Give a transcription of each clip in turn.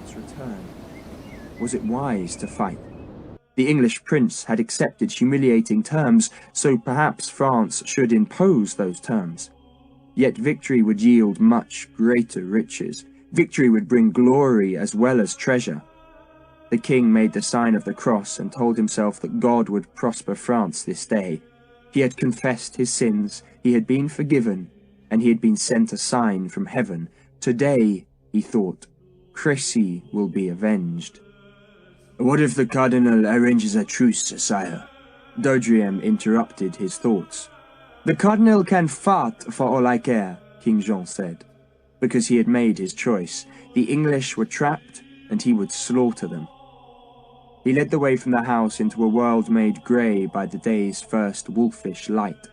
France's return. Was it wise to fight? The English prince had accepted humiliating terms, so perhaps France should impose those terms. Yet victory would yield much greater riches. Victory would bring glory as well as treasure. The king made the sign of the cross and told himself that God would prosper France this day. He had confessed his sins, he had been forgiven, and he had been sent a sign from heaven. Today, he thought, Crécy will be avenged. "What if the cardinal arranges a truce, sire?" Dodriem interrupted his thoughts. "The cardinal can fight for all I care," King Jean said, because he had made his choice. The English were trapped, and he would slaughter them. He led the way from the house into a world made grey by the day's first wolfish light.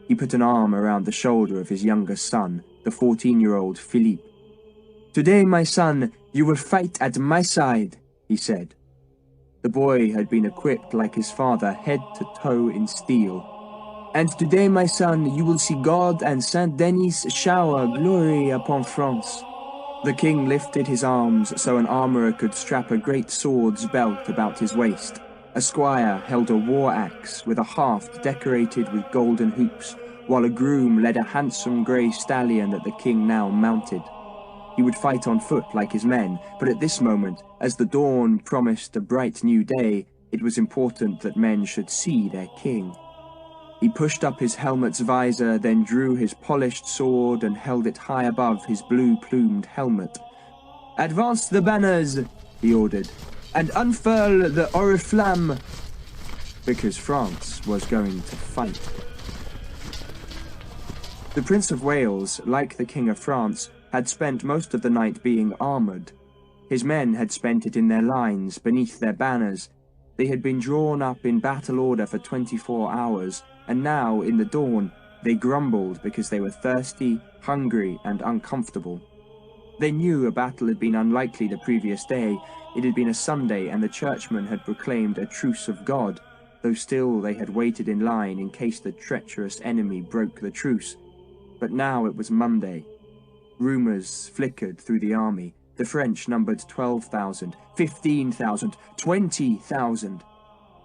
He put an arm around the shoulder of his younger son, the 14-year-old Philippe. "Today, my son, you will fight at my side," he said. The boy had been equipped like his father, head to toe in steel. "And today, my son, you will see God and Saint Denis shower glory upon France." The king lifted his arms so an armourer could strap a great sword's belt about his waist. A squire held a war axe with a haft decorated with golden hoops, while a groom led a handsome grey stallion that the king now mounted. He would fight on foot like his men, but at this moment, as the dawn promised a bright new day, it was important that men should see their king. He pushed up his helmet's visor, then drew his polished sword and held it high above his blue-plumed helmet. "Advance the banners," he ordered, "and unfurl the oriflamme," because France was going to fight. The Prince of Wales, like the King of France, had spent most of the night being armoured. His men had spent it in their lines, beneath their banners. They had been drawn up in battle order for 24 hours, and now, in the dawn, they grumbled because they were thirsty, hungry, and uncomfortable. They knew a battle had been unlikely the previous day. It had been a Sunday, and the churchmen had proclaimed a truce of God, though still they had waited in line in case the treacherous enemy broke the truce. But now it was Monday. Rumours flickered through the army. The French numbered 12,000, 15,000, 20,000.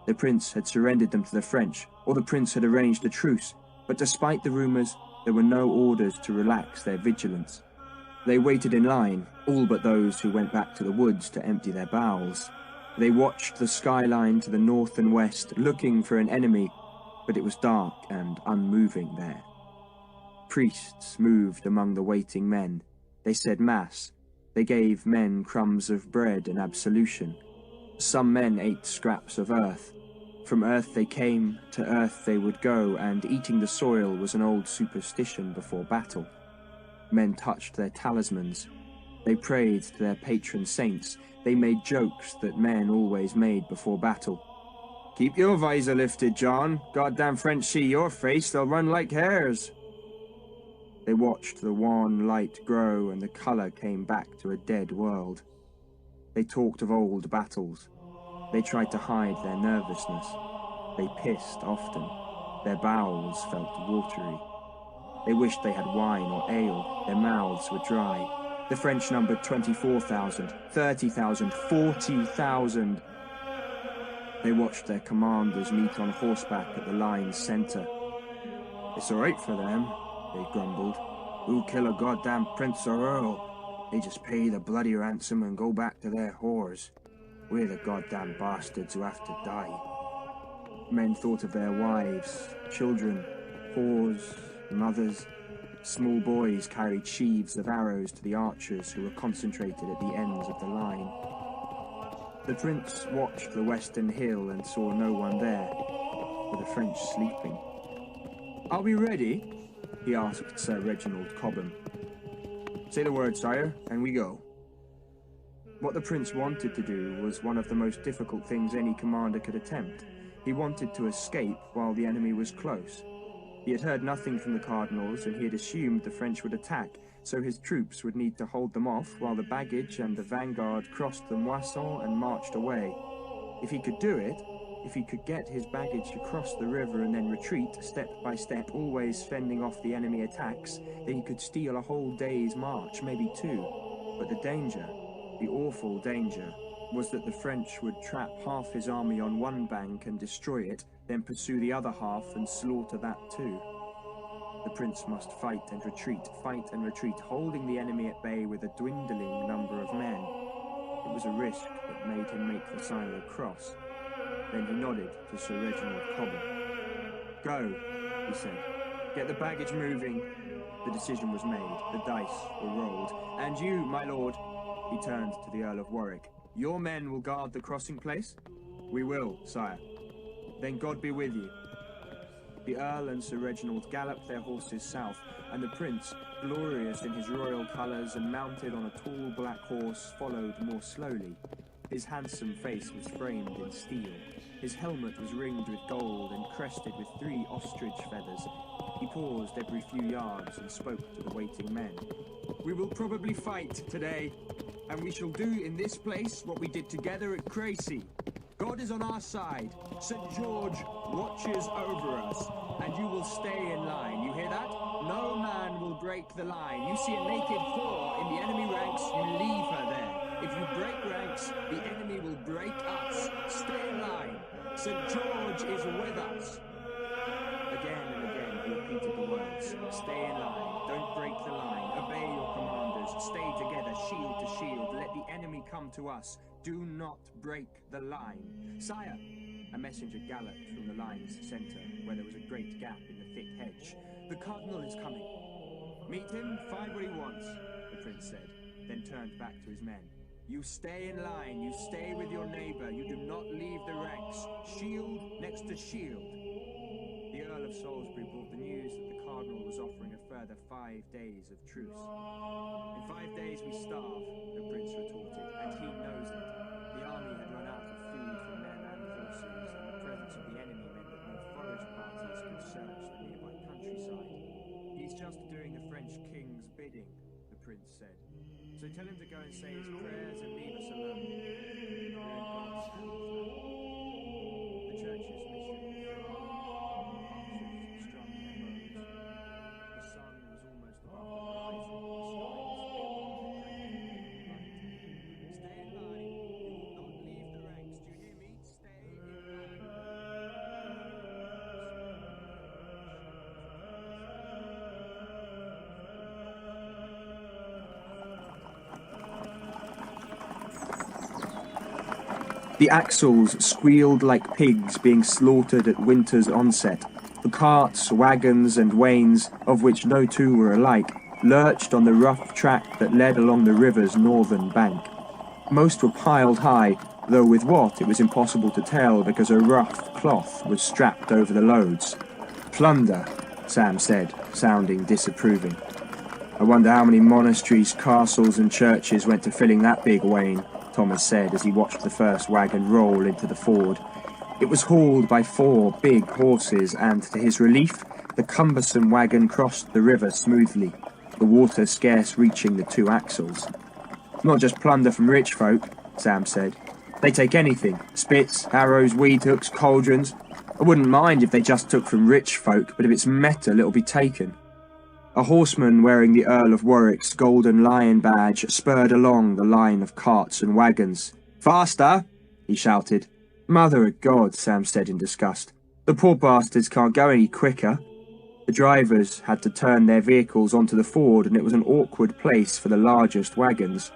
The prince had surrendered them to the French, or the prince had arranged a truce, but despite the rumours, there were no orders to relax their vigilance. They waited in line, all but those who went back to the woods to empty their bowels. They watched the skyline to the north and west, looking for an enemy, but it was dark and unmoving there. Priests moved among the waiting men. They said mass. They gave men crumbs of bread and absolution. Some men ate scraps of earth. From earth they came, to earth they would go, and eating the soil was an old superstition before battle. Men touched their talismans. They prayed to their patron saints. They made jokes that men always made before battle. "Keep your visor lifted, John. Goddamn French see your face, they'll run like hares." They watched the wan light grow, and the colour came back to a dead world. They talked of old battles. They tried to hide their nervousness. They pissed often. Their bowels felt watery. They wished they had wine or ale. Their mouths were dry. The French numbered 24,000, 30,000, 40,000. They watched their commanders meet on horseback at the line's centre. "It's all right for them," they grumbled. "Who'll kill a goddamn prince or earl? They just pay the bloody ransom and go back to their whores. We're the goddamn bastards who have to die." Men thought of their wives, children, whores, mothers. Small boys carried sheaves of arrows to the archers who were concentrated at the ends of the line. The prince watched the western hill and saw no one there, with the French sleeping. "Are we ready?" he asked Sir Reginald Cobham. "Say the word, sire, and we go." What the prince wanted to do was one of the most difficult things any commander could attempt. He wanted to escape while the enemy was close. He had heard nothing from the cardinals, and he had assumed the French would attack, so his troops would need to hold them off while the baggage and the vanguard crossed the Moisson and marched away. If he could do it, if he could get his baggage across the river and then retreat, step by step, always fending off the enemy attacks, then he could steal a whole day's march, maybe two. But the danger The awful danger was that the French would trap half his army on one bank and destroy it, then pursue the other half and slaughter that too. The prince must fight and retreat, holding the enemy at bay with a dwindling number of men. It was a risk that made him make the sign of the cross. Then he nodded to Sir Reginald Cobham. "Go," he said. "Get the baggage moving." The decision was made, the dice were rolled. "And you, my lord," he turned to the Earl of Warwick, "your men will guard the crossing place?" "We will, sire." "Then God be with you." The Earl and Sir Reginald galloped their horses south, and the prince, glorious in his royal colours and mounted on a tall black horse, followed more slowly. His handsome face was framed in steel. His helmet was ringed with gold and crested with 3 ostrich feathers. He paused every few yards and spoke to the waiting men. "We will probably fight today, and we shall do in this place what we did together at Crecy. God is on our side. St. George watches over us, and you will stay in line. You hear that? No man will break the line. You see a naked whore in the enemy ranks, you leave her there. If you break ranks, the enemy will break us. Stay in line. St. George is with us." Again and again he repeated the words. "Stay in line. Don't break the line. Obey your commanders. Stay together, shield to shield. Let the enemy come to us. Do not break the line." "Sire!" A messenger galloped from the line's centre, where there was a great gap in the thick hedge. "The cardinal is coming." "Meet him, find what he wants," the prince said, then turned back to his men. "You stay in line, you stay with your neighbour, you do not leave the ranks. Shield next to shield." The Earl of Salisbury brought the news that the cardinal was offering a further 5 days of truce. "In 5 days we starve," the prince retorted, "and he knows it. The army had run out of food for men and horses, and the presence of the enemy meant that no forage parties could search the nearby countryside. He's just doing the French king's bidding," the prince said. "So tell him to go and say his prayers and leave us alone. We're in God's hands now." The church's mission archers strung their bows. The sun was almost above the horizon. The sky was filled with light. "Stay in line. You will not leave the ranks. Do you hear me? Stay in line." The axles squealed like pigs being slaughtered at winter's onset. The carts, wagons, and wains, of which no two were alike, lurched on the rough track that led along the river's northern bank. Most were piled high, though with what it was impossible to tell because a rough cloth was strapped over the loads. "Plunder," Sam said, sounding disapproving. "I wonder how many monasteries, castles, and churches went to filling that big wain," Thomas said as he watched the first wagon roll into the ford. It was hauled by 4 big horses, and to his relief, the cumbersome wagon crossed the river smoothly, the water scarce reaching the 2 axles. "Not just plunder from rich folk," Sam said. "They take anything. Spits, arrows, weed hooks, cauldrons. I wouldn't mind if they just took from rich folk, but if it's metal, it'll be taken." A horseman wearing the Earl of Warwick's golden lion badge spurred along the line of carts and wagons. "Faster!" he shouted. "Mother of God," Sam said in disgust. "The poor bastards can't go any quicker." The drivers had to turn their vehicles onto the ford, and it was an awkward place for the largest wagons.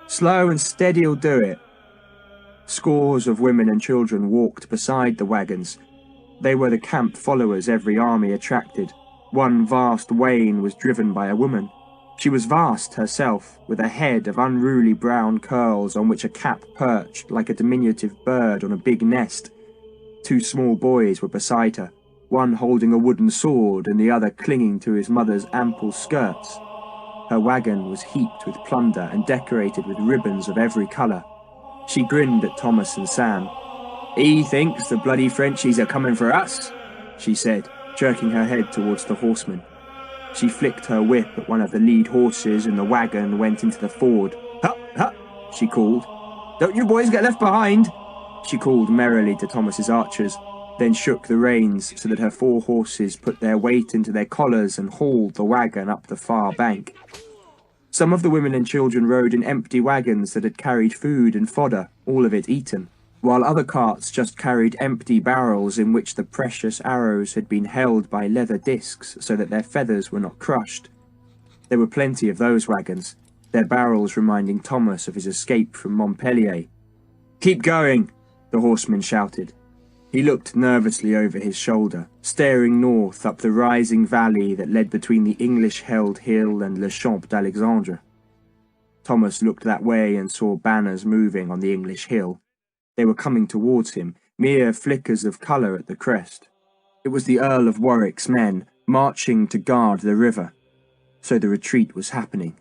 "Slow and steady'll do it." Scores of women and children walked beside the wagons. They were the camp followers every army attracted. One vast wain was driven by a woman. She was vast herself, with a head of unruly brown curls on which a cap perched like a diminutive bird on a big nest. 2 small boys were beside her, one holding a wooden sword and the other clinging to his mother's ample skirts. Her wagon was heaped with plunder and decorated with ribbons of every colour. She grinned at Thomas and Sam. "He thinks the bloody Frenchies are coming for us," she said, jerking her head towards the horsemen. She flicked her whip at one of the lead horses and the wagon went into the ford. "Hup, hup," she called. "Don't you boys get left behind," she called merrily to Thomas's archers, then shook the reins so that her 4 horses put their weight into their collars and hauled the wagon up the far bank. Some of the women and children rode in empty wagons that had carried food and fodder, all of it eaten, while other carts just carried empty barrels in which the precious arrows had been held by leather discs so that their feathers were not crushed. There were plenty of those wagons, their barrels reminding Thomas of his escape from Montpellier. "Keep going!" the horseman shouted. He looked nervously over his shoulder, staring north up the rising valley that led between the English-held hill and Le Champ d'Alexandre. Thomas looked that way and saw banners moving on the English hill. They were coming towards him, mere flickers of colour at the crest. It was the Earl of Warwick's men, marching to guard the river. So the retreat was happening.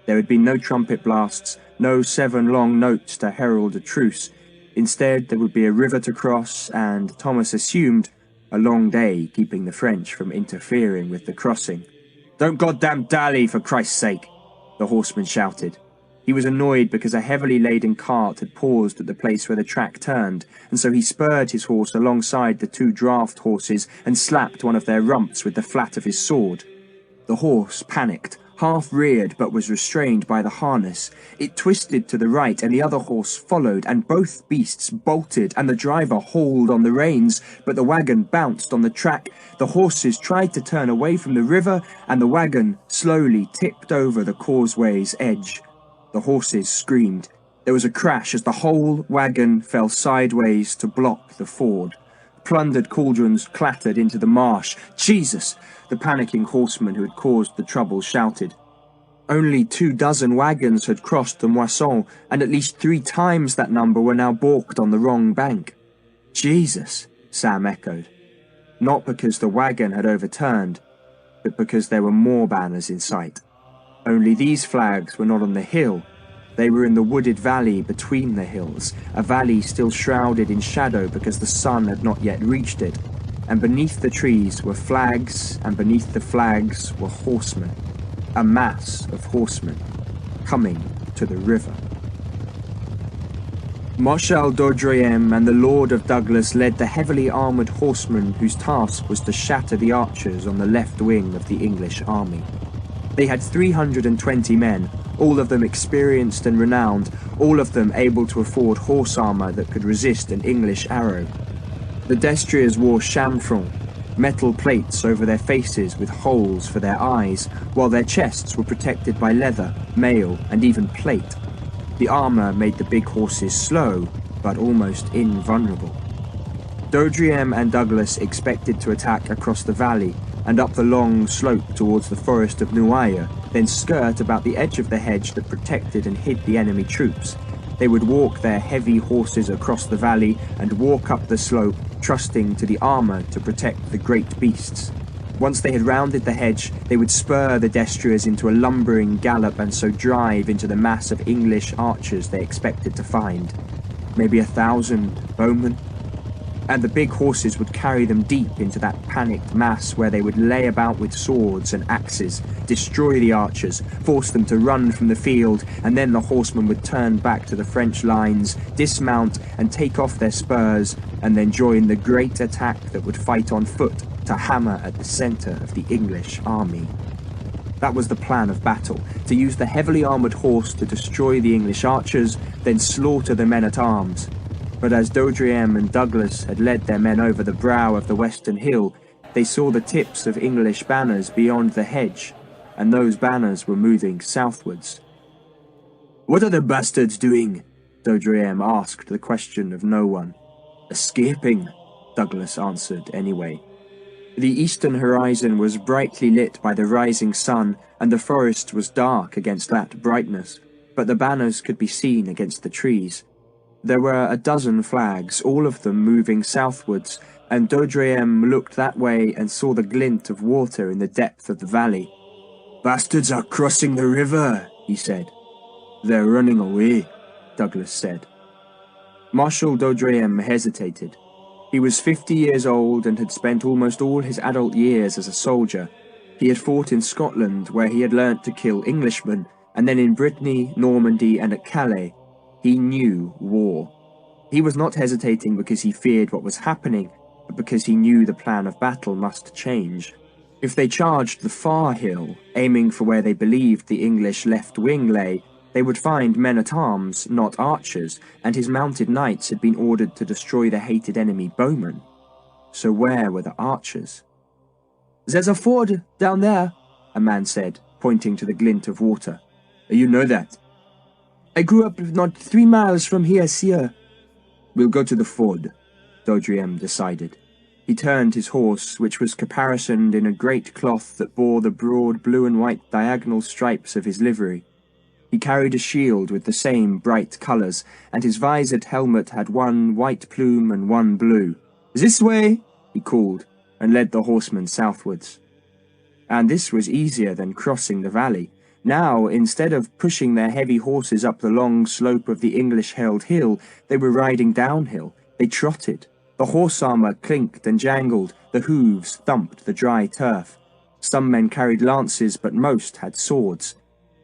There had been no trumpet blasts, no 7 long notes to herald a truce. Instead, there would be a river to cross and, Thomas assumed, a long day keeping the French from interfering with the crossing. "Don't goddamn dally, for Christ's sake!" the horseman shouted. He was annoyed because a heavily laden cart had paused at the place where the track turned, and so he spurred his horse alongside the 2 draft horses and slapped one of their rumps with the flat of his sword. The horse panicked, half-reared but was restrained by the harness. It twisted to the right and the other horse followed, and both beasts bolted and the driver hauled on the reins, but the wagon bounced on the track. The horses tried to turn away from the river, and the wagon slowly tipped over the causeway's edge. The horses screamed. There was a crash as the whole wagon fell sideways to block the ford. Plundered cauldrons clattered into the marsh. "Jesus!" the panicking horseman who had caused the trouble shouted. Only 24 wagons had crossed the Moisson, and at least 3 times that number were now balked on the wrong bank. "Jesus!" Sam echoed. Not because the wagon had overturned, but because there were more banners in sight. Only these flags were not on the hill. They were in the wooded valley between the hills, a valley still shrouded in shadow because the sun had not yet reached it, and beneath the trees were flags, and beneath the flags were horsemen, a mass of horsemen, coming to the river. Marshal d'Audrehem and the Lord of Douglas led the heavily armoured horsemen whose task was to shatter the archers on the left wing of the English army. They had 320 men, all of them experienced and renowned, all of them able to afford horse armour that could resist an English arrow. The destriers wore chamfrons, metal plates over their faces with holes for their eyes, while their chests were protected by leather, mail, and even plate. The armour made the big horses slow, but almost invulnerable. d'Audrehem and Douglas expected to attack across the valley and up the long slope towards the forest of Noailles, then skirt about the edge of the hedge that protected and hid the enemy troops. They would walk their heavy horses across the valley and walk up the slope, trusting to the armour to protect the great beasts. Once they had rounded the hedge, they would spur the destriers into a lumbering gallop and so drive into the mass of English archers they expected to find. Maybe 1,000 bowmen? And the big horses would carry them deep into that panicked mass where they would lay about with swords and axes, destroy the archers, force them to run from the field, and then the horsemen would turn back to the French lines, dismount and take off their spurs, and then join the great attack that would fight on foot to hammer at the centre of the English army. That was the plan of battle, to use the heavily armoured horse to destroy the English archers, then slaughter the men-at-arms. But as d'Audrehem and Douglas had led their men over the brow of the western hill, they saw the tips of English banners beyond the hedge, and those banners were moving southwards. "What are the bastards doing?" d'Audrehem asked the question of no one. "Escaping," Douglas answered anyway. The eastern horizon was brightly lit by the rising sun, and the forest was dark against that brightness, but the banners could be seen against the trees. There were a dozen flags, all of them moving southwards, and d'Audrehem looked that way and saw the glint of water in the depth of the valley. "Bastards are crossing the river," he said. "They're running away," Douglas said. Marshal d'Audrehem hesitated. He was 50 years old and had spent almost all his adult years as a soldier. He had fought in Scotland, where he had learnt to kill Englishmen, and then in Brittany, Normandy, and at Calais. He knew war. He was not hesitating because he feared what was happening, but because he knew the plan of battle must change. If they charged the far hill, aiming for where they believed the English left wing lay, they would find men-at-arms, not archers, and his mounted knights had been ordered to destroy the hated enemy bowmen. So where were the archers? "There's a ford down there," a man said, pointing to the glint of water. "You know that?" "I grew up not 3 miles from here, sire." "We'll go to the ford," Dodriem decided. He turned his horse, which was caparisoned in a great cloth that bore the broad blue and white diagonal stripes of his livery. He carried a shield with the same bright colours, and his visored helmet had one white plume and one blue. "This way," he called, and led the horsemen southwards. And this was easier than crossing the valley. Now, instead of pushing their heavy horses up the long slope of the English-held hill, they were riding downhill. They trotted. The horse armour clinked and jangled, the hooves thumped the dry turf. Some men carried lances, but most had swords.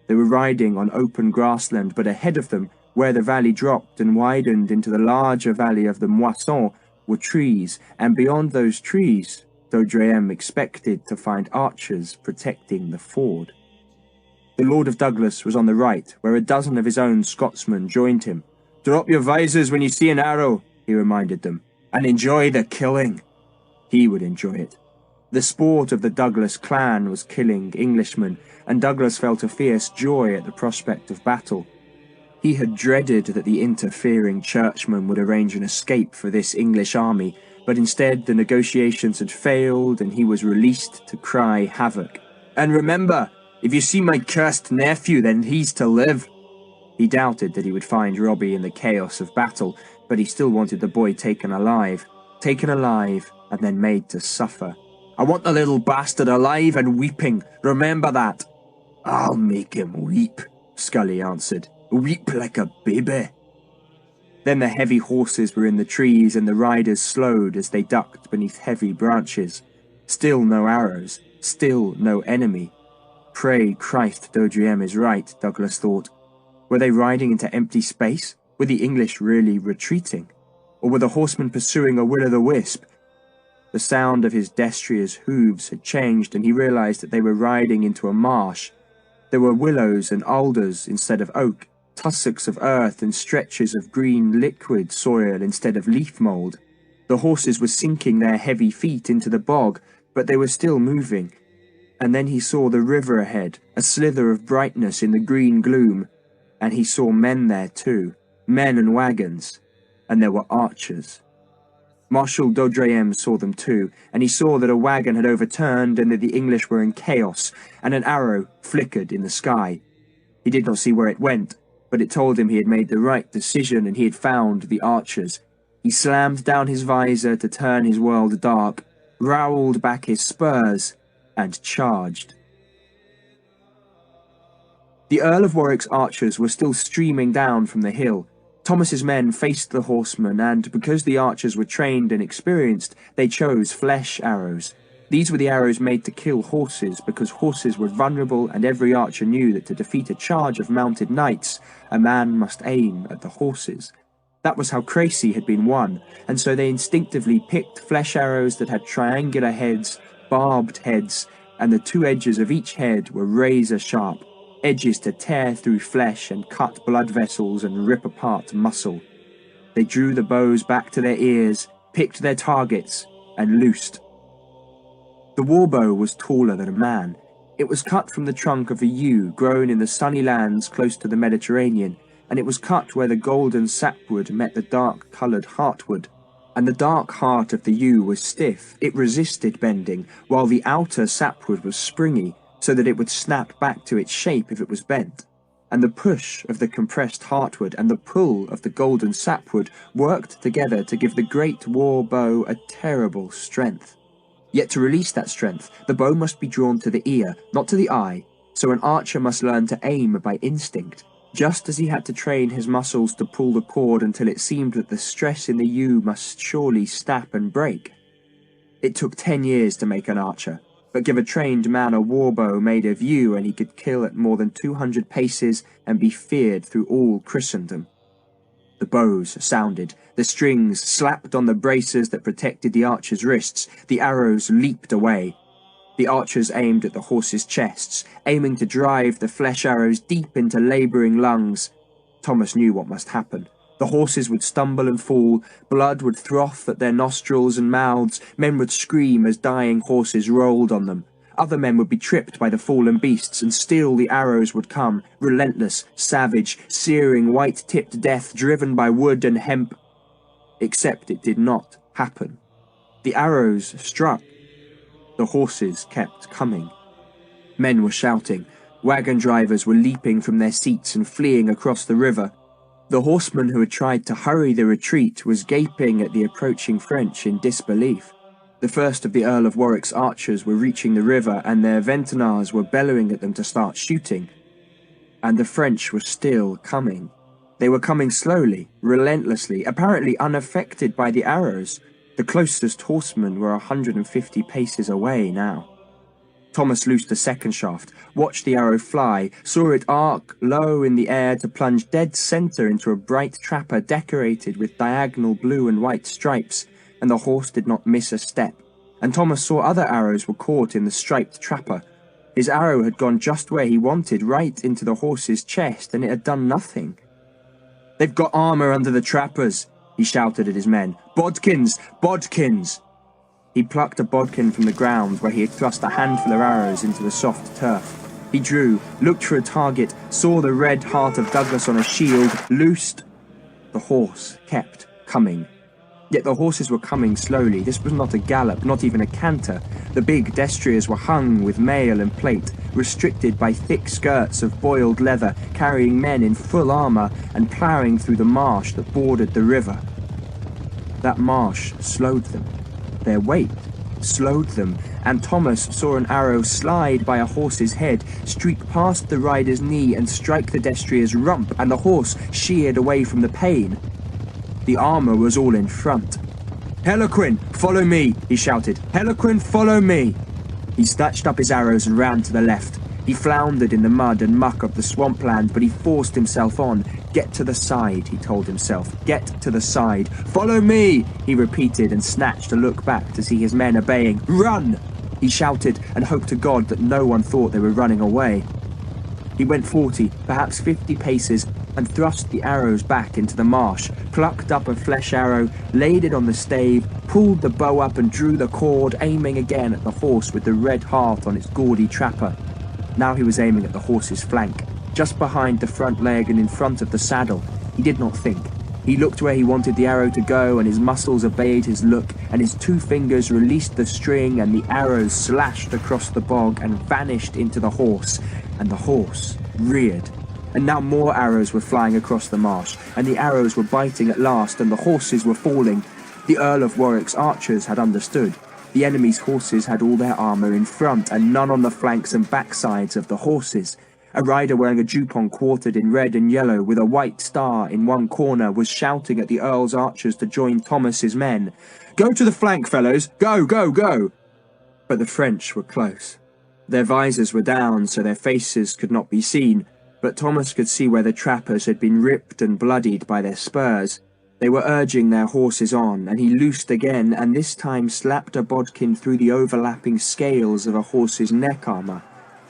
They were riding on open grassland, but ahead of them, where the valley dropped and widened into the larger valley of the Moisson, were trees, and beyond those trees, Dodriem expected to find archers protecting the ford. The Lord of Douglas was on the right, where a dozen of his own Scotsmen joined him. "Drop your visors when you see an arrow," he reminded them, "and enjoy the killing." He would enjoy it. The sport of the Douglas clan was killing Englishmen, and Douglas felt a fierce joy at the prospect of battle. He had dreaded that the interfering churchmen would arrange an escape for this English army, but instead the negotiations had failed and he was released to cry havoc. "And remember, if you see my cursed nephew, then he's to live." He doubted that he would find Robbie in the chaos of battle, but he still wanted the boy taken alive and then made to suffer. "I want the little bastard alive and weeping, remember that." "I'll make him weep," Scully answered. "Weep like a baby." Then the heavy horses were in the trees and the riders slowed as they ducked beneath heavy branches. Still no arrows, still no enemy. Pray Christ Dodriem is right, Douglas thought. Were they riding into empty space? Were the English really retreating? Or were the horsemen pursuing a will-o'-the-wisp? The sound of his destrier's hooves had changed, and he realized that they were riding into a marsh. There were willows and alders instead of oak, tussocks of earth and stretches of green liquid soil instead of leaf mould. The horses were sinking their heavy feet into the bog, but they were still moving. And then he saw the river ahead, a slither of brightness in the green gloom, and he saw men there too, men and wagons, and there were archers. Marshal Dodriem saw them too, and he saw that a wagon had overturned and that the English were in chaos, and an arrow flickered in the sky. He did not see where it went, but it told him he had made the right decision and he had found the archers. He slammed down his visor to turn his world dark, rowelled back his spurs, and charged. The Earl of Warwick's archers were still streaming down from the hill. Thomas's men faced the horsemen, and because the archers were trained and experienced, they chose flesh arrows. These were the arrows made to kill horses, because horses were vulnerable, and every archer knew that to defeat a charge of mounted knights, a man must aim at the horses. That was how Crecy had been won, and so they instinctively picked flesh arrows that had triangular heads, barbed heads, and the two edges of each head were razor-sharp, edges to tear through flesh and cut blood vessels and rip apart muscle. They drew the bows back to their ears, picked their targets, and loosed. The warbow was taller than a man. It was cut from the trunk of a yew grown in the sunny lands close to the Mediterranean, and it was cut where the golden sapwood met the dark-coloured heartwood. And the dark heart of the yew was stiff, it resisted bending, while the outer sapwood was springy, so that it would snap back to its shape if it was bent. And the push of the compressed heartwood and the pull of the golden sapwood worked together to give the great war bow a terrible strength. Yet to release that strength, the bow must be drawn to the ear, not to the eye, so an archer must learn to aim by instinct, just as he had to train his muscles to pull the cord until it seemed that the stress in the yew must surely snap and break. It took 10 years to make an archer, but give a trained man a warbow made of yew and he could kill at more than 200 paces and be feared through all Christendom. The bows sounded, the strings slapped on the braces that protected the archer's wrists, the arrows leaped away. The archers aimed at the horses' chests, aiming to drive the flesh arrows deep into labouring lungs. Thomas knew what must happen. The horses would stumble and fall, blood would froth at their nostrils and mouths, men would scream as dying horses rolled on them. Other men would be tripped by the fallen beasts, and still the arrows would come, relentless, savage, searing, white-tipped death driven by wood and hemp. Except it did not happen. The arrows struck. The horses kept coming. Men were shouting. Wagon drivers were leaping from their seats and fleeing across the river. The horseman who had tried to hurry the retreat was gaping at the approaching French in disbelief. The first of the Earl of Warwick's archers were reaching the river, and their ventinars were bellowing at them to start shooting. And the French were still coming. They were coming slowly, relentlessly, apparently unaffected by the arrows. The closest horsemen were 150 paces away now. Thomas loosed a second shaft, watched the arrow fly, saw it arc low in the air to plunge dead center into a bright trapper decorated with diagonal blue and white stripes, and the horse did not miss a step. And Thomas saw other arrows were caught in the striped trapper. His arrow had gone just where he wanted, right into the horse's chest, and it had done nothing. "They've got armour under the trappers," he shouted at his men. "Bodkins! Bodkins!" He plucked a bodkin from the ground where he had thrust a handful of arrows into the soft turf. He drew, looked for a target, saw the red heart of Douglas on a shield, loosed. The horse kept coming. Yet the horses were coming slowly. This was not a gallop, not even a canter. The big destriers were hung with mail and plate, restricted by thick skirts of boiled leather, carrying men in full armour and ploughing through the marsh that bordered the river. That marsh slowed them. Their weight slowed them, and Thomas saw an arrow slide by a horse's head, streak past the rider's knee and strike the destrier's rump, and the horse sheared away from the pain. The armour was all in front. "Harlequin, follow me!" he shouted. "Harlequin, follow me!" He snatched up his arrows and ran to the left. He floundered in the mud and muck of the swampland, but he forced himself on. "Get to the side," he told himself. "Get to the side. Follow me!" he repeated, and snatched a look back to see his men obeying. "Run!" he shouted, and hoped to God that no one thought they were running away. He went 40, perhaps 50 paces, and thrust the arrows back into the marsh, plucked up a flesh arrow, laid it on the stave, pulled the bow up and drew the cord, aiming again at the horse with the red heart on its gaudy trapper. Now he was aiming at the horse's flank, just behind the front leg and in front of the saddle. He did not think. He looked where he wanted the arrow to go, and his muscles obeyed his look, and his 2 fingers released the string, and the arrows slashed across the bog and vanished into the horse, and the horse reared. And now more arrows were flying across the marsh, and the arrows were biting at last, and the horses were falling. The Earl of Warwick's archers had understood. The enemy's horses had all their armour in front, and none on the flanks and backsides of the horses. A rider wearing a jupon quartered in red and yellow, with a white star in one corner, was shouting at the Earl's archers to join Thomas's men. "Go to the flank, fellows! Go, go, go!" But the French were close. Their visors were down, so their faces could not be seen, but Thomas could see where the trappers had been ripped and bloodied by their spurs. They were urging their horses on, and he loosed again, and this time slapped a bodkin through the overlapping scales of a horse's neck armour.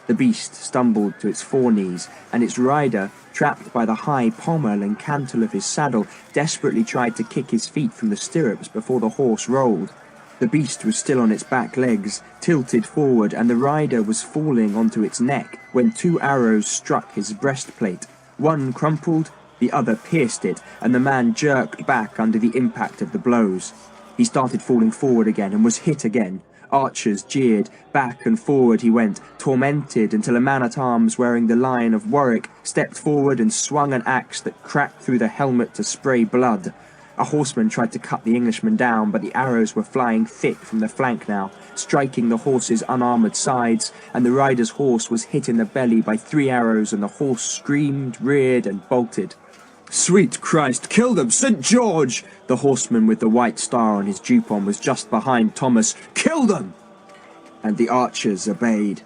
The beast stumbled to its foreknees, and its rider, trapped by the high pommel and cantle of his saddle, desperately tried to kick his feet from the stirrups before the horse rolled. The beast was still on its back legs, tilted forward, and the rider was falling onto its neck when 2 arrows struck his breastplate. One crumpled, the other pierced it, and the man jerked back under the impact of the blows. He started falling forward again and was hit again. Archers jeered. Back and forward he went, tormented, until a man-at-arms wearing the Lion of Warwick stepped forward and swung an axe that cracked through the helmet to spray blood. A horseman tried to cut the Englishman down, but the arrows were flying thick from the flank now, striking the horse's unarmoured sides, and the rider's horse was hit in the belly by 3 arrows, and the horse screamed, reared, and bolted. "Sweet Christ, kill them, St. George!" The horseman with the white star on his jupon was just behind Thomas. "Kill them!" And the archers obeyed.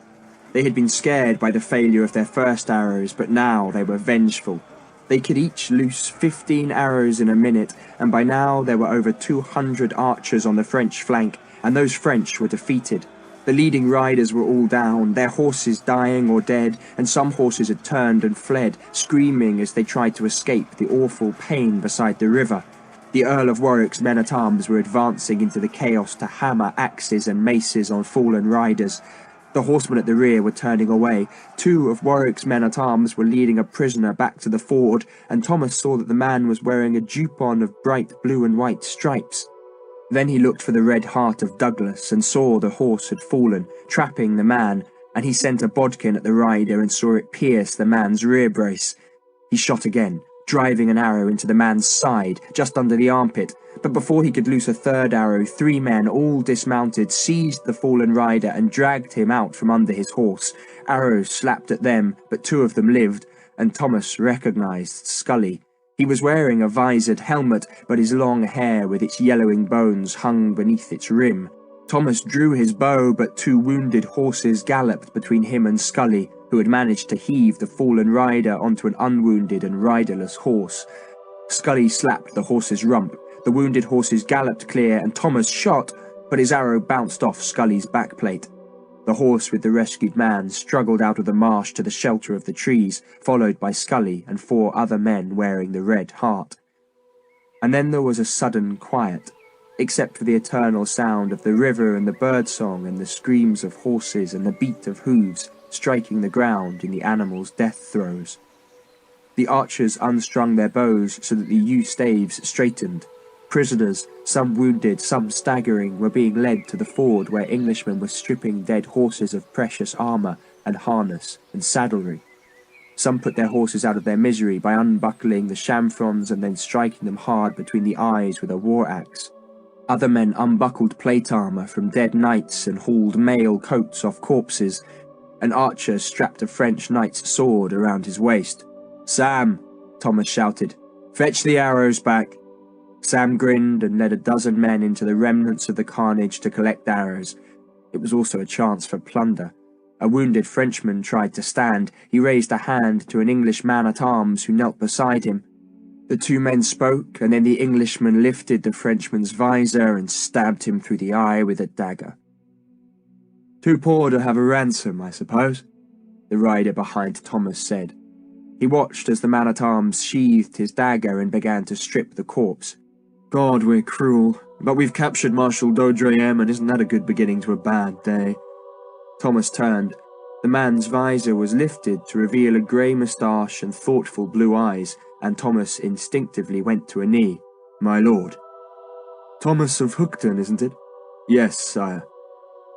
They had been scared by the failure of their first arrows, but now they were vengeful. They could each loose 15 arrows in a minute, and by now there were over 200 archers on the French flank, and those French were defeated. The leading riders were all down, their horses dying or dead, and some horses had turned and fled, screaming as they tried to escape the awful pain beside the river. The Earl of Warwick's men-at-arms were advancing into the chaos to hammer axes and maces on fallen riders. The horsemen at the rear were turning away. 2 of Warwick's men-at-arms were leading a prisoner back to the ford, and Thomas saw that the man was wearing a jupon of bright blue and white stripes. Then he looked for the red heart of Douglas and saw the horse had fallen, trapping the man, and he sent a bodkin at the rider and saw it pierce the man's rear brace. He shot again, driving an arrow into the man's side, just under the armpit, but before he could loose a third arrow, 3 men, all dismounted, seized the fallen rider and dragged him out from under his horse. Arrows slapped at them, but 2 of them lived, and Thomas recognized Scully. He was wearing a visored helmet, but his long hair with its yellowing bones hung beneath its rim. Thomas drew his bow, but 2 wounded horses galloped between him and Scully, who had managed to heave the fallen rider onto an unwounded and riderless horse. Scully slapped the horse's rump. The wounded horses galloped clear, and Thomas shot, but his arrow bounced off Scully's backplate. The horse with the rescued man struggled out of the marsh to the shelter of the trees, followed by Scully and 4 other men wearing the red heart. And then there was a sudden quiet, except for the eternal sound of the river and the birdsong and the screams of horses and the beat of hooves striking the ground in the animals' death throes. The archers unstrung their bows so that the yew staves straightened. Prisoners, some wounded, some staggering, were being led to the ford where Englishmen were stripping dead horses of precious armour and harness and saddlery. Some put their horses out of their misery by unbuckling the chamfrons and then striking them hard between the eyes with a war-axe. Other men unbuckled plate armour from dead knights and hauled mail coats off corpses. An archer strapped a French knight's sword around his waist. "Sam," Thomas shouted, "fetch the arrows back." Sam grinned and led a dozen men into the remnants of the carnage to collect arrows. It was also a chance for plunder. A wounded Frenchman tried to stand. He raised a hand to an English man-at-arms who knelt beside him. The 2 men spoke, and then the Englishman lifted the Frenchman's visor and stabbed him through the eye with a dagger. "Too poor to have a ransom, I suppose," the rider behind Thomas said. He watched as the man-at-arms sheathed his dagger and began to strip the corpse. "God, we're cruel, but we've captured Marshal Vaudreuil, and isn't that a good beginning to a bad day?" Thomas turned. The man's visor was lifted to reveal a grey moustache and thoughtful blue eyes, and Thomas instinctively went to a knee. "My lord." "Thomas of Hookton, isn't it?" "Yes, sire."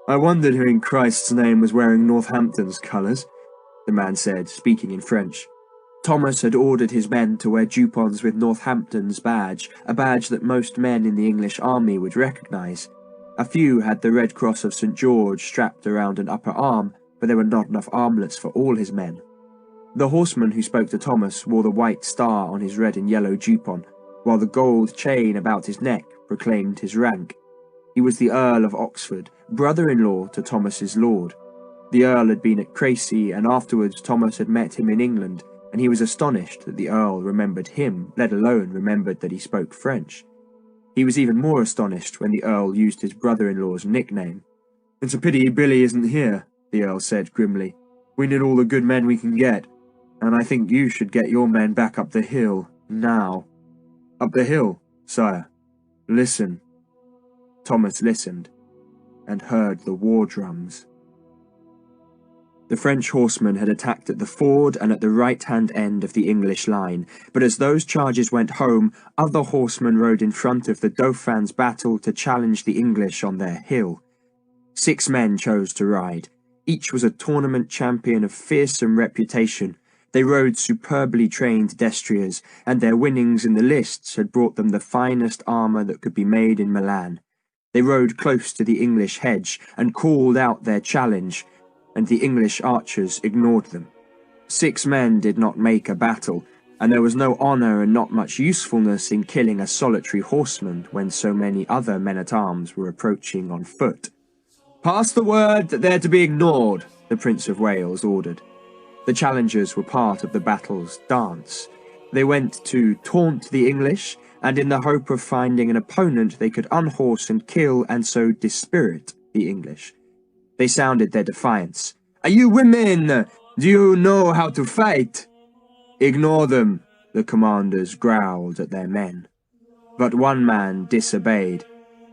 "I wondered who in Christ's name was wearing Northampton's colours," the man said, speaking in French. Thomas had ordered his men to wear jupons with Northampton's badge, a badge that most men in the English army would recognise. A few had the Red Cross of St. George strapped around an upper arm, but there were not enough armlets for all his men. The horseman who spoke to Thomas wore the white star on his red and yellow jupon, while the gold chain about his neck proclaimed his rank. He was the Earl of Oxford, brother-in-law to Thomas's lord. The Earl had been at Crecy, and afterwards Thomas had met him in England, and he was astonished that the Earl remembered him, let alone remembered that he spoke French. He was even more astonished when the Earl used his brother-in-law's nickname. "It's a pity Billy isn't here," the Earl said grimly. "We need all the good men we can get, and I think you should get your men back up the hill, now." "Up the hill, sire. Listen." Thomas listened, and heard the war drums. The French horsemen had attacked at the ford and at the right-hand end of the English line, but as those charges went home, other horsemen rode in front of the Dauphin's battle to challenge the English on their hill. 6 men chose to ride. Each was a tournament champion of fearsome reputation. They rode superbly trained destriers, and their winnings in the lists had brought them the finest armour that could be made in Milan. They rode close to the English hedge and called out their challenge, and the English archers ignored them. 6 men did not make a battle, and there was no honour and not much usefulness in killing a solitary horseman when so many other men-at-arms were approaching on foot. "Pass the word that they're to be ignored," the Prince of Wales ordered. The challengers were part of the battle's dance. They went to taunt the English, and in the hope of finding an opponent they could unhorse and kill and so dispirit the English. They sounded their defiance. "Are you women? Do you know how to fight?" "Ignore them," the commanders growled at their men. But one man disobeyed.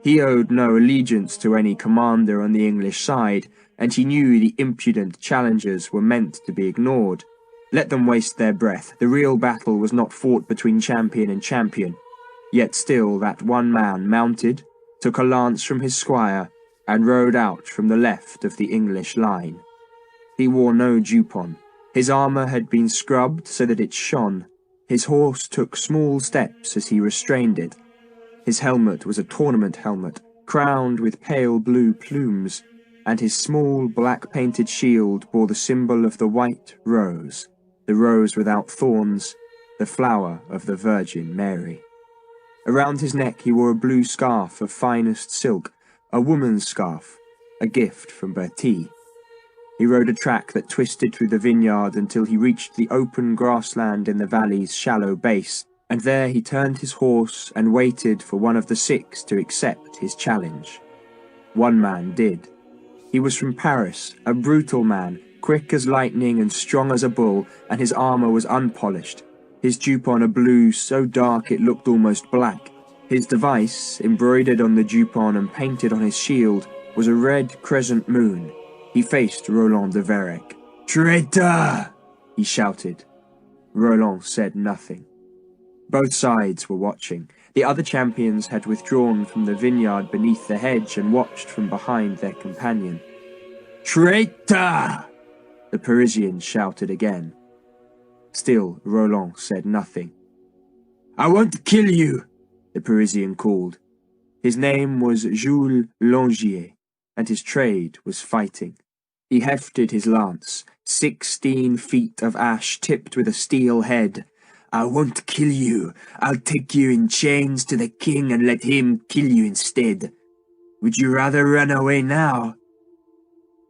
He owed no allegiance to any commander on the English side, and he knew the impudent challengers were meant to be ignored. Let them waste their breath. The real battle was not fought between champion and champion. Yet still that one man mounted, took a lance from his squire, and rode out from the left of the English line. He wore no jupon. His armour had been scrubbed so that it shone. His horse took small steps as he restrained it. His helmet was a tournament helmet, crowned with pale blue plumes, and his small black-painted shield bore the symbol of the white rose, the rose without thorns, the flower of the Virgin Mary. Around his neck he wore a blue scarf of finest silk, a woman's scarf, a gift from Bertie. He rode a track that twisted through the vineyard until he reached the open grassland in the valley's shallow base, and there he turned his horse and waited for one of the six to accept his challenge. One man did. He was from Paris, a brutal man, quick as lightning and strong as a bull, and his armour was unpolished, his jupon a blue so dark it looked almost black. His device, embroidered on the jupon and painted on his shield, was a red crescent moon. He faced Roland de Verec. "Traitor!" he shouted. Roland said nothing. Both sides were watching. The other champions had withdrawn from the vineyard beneath the hedge and watched from behind their companion. "Traitor!" the Parisian shouted again. Still, Roland said nothing. "I won't kill you," the Parisian called. His name was Jules Langier, and his trade was fighting. He hefted his lance, 16 feet of ash tipped with a steel head. "I won't kill you. I'll take you in chains to the king and let him kill you instead. Would you rather run away now?"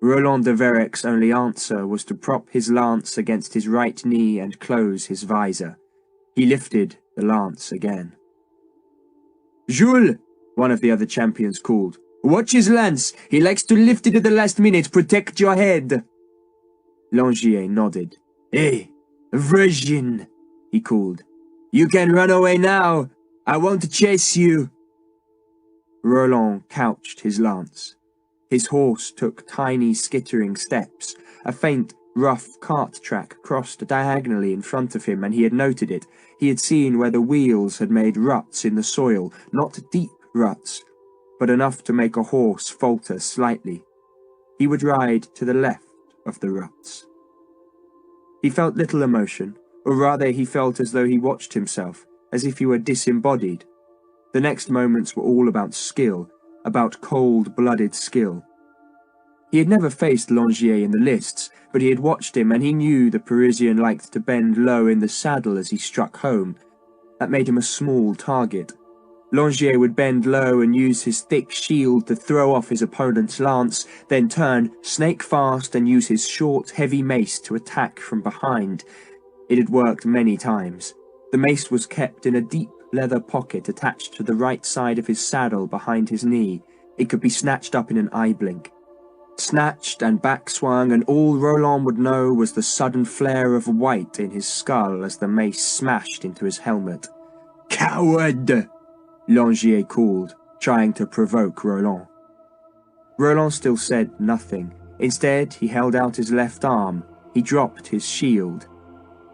Roland de Verec's only answer was to prop his lance against his right knee and close his visor. He lifted the lance again. "Jules!" one of the other champions called. "Watch his lance! He likes to lift it at the last minute. Protect your head!" Langier nodded. "Hey, virgin!" he called. "You can run away now! I won't chase you!" Roland couched his lance. His horse took tiny skittering steps. A faint, rough cart track crossed diagonally in front of him, and he had noted it. He had seen where the wheels had made ruts in the soil, not deep ruts, but enough to make a horse falter slightly. He would ride to the left of the ruts. He felt little emotion, or rather he felt as though he watched himself, as if he were disembodied. The next moments were all about skill, about cold-blooded skill. He had never faced Langier in the lists, but he had watched him, and he knew the Parisian liked to bend low in the saddle as he struck home. That made him a small target. Langier would bend low and use his thick shield to throw off his opponent's lance, then turn, snake fast, and use his short, heavy mace to attack from behind. It had worked many times. The mace was kept in a deep leather pocket attached to the right side of his saddle behind his knee. It could be snatched up in an eye blink. Snatched and backswung, and all Roland would know was the sudden flare of white in his skull as the mace smashed into his helmet. "Coward!" Langier called, trying to provoke Roland. Roland still said nothing. Instead, he held out his left arm. He dropped his shield.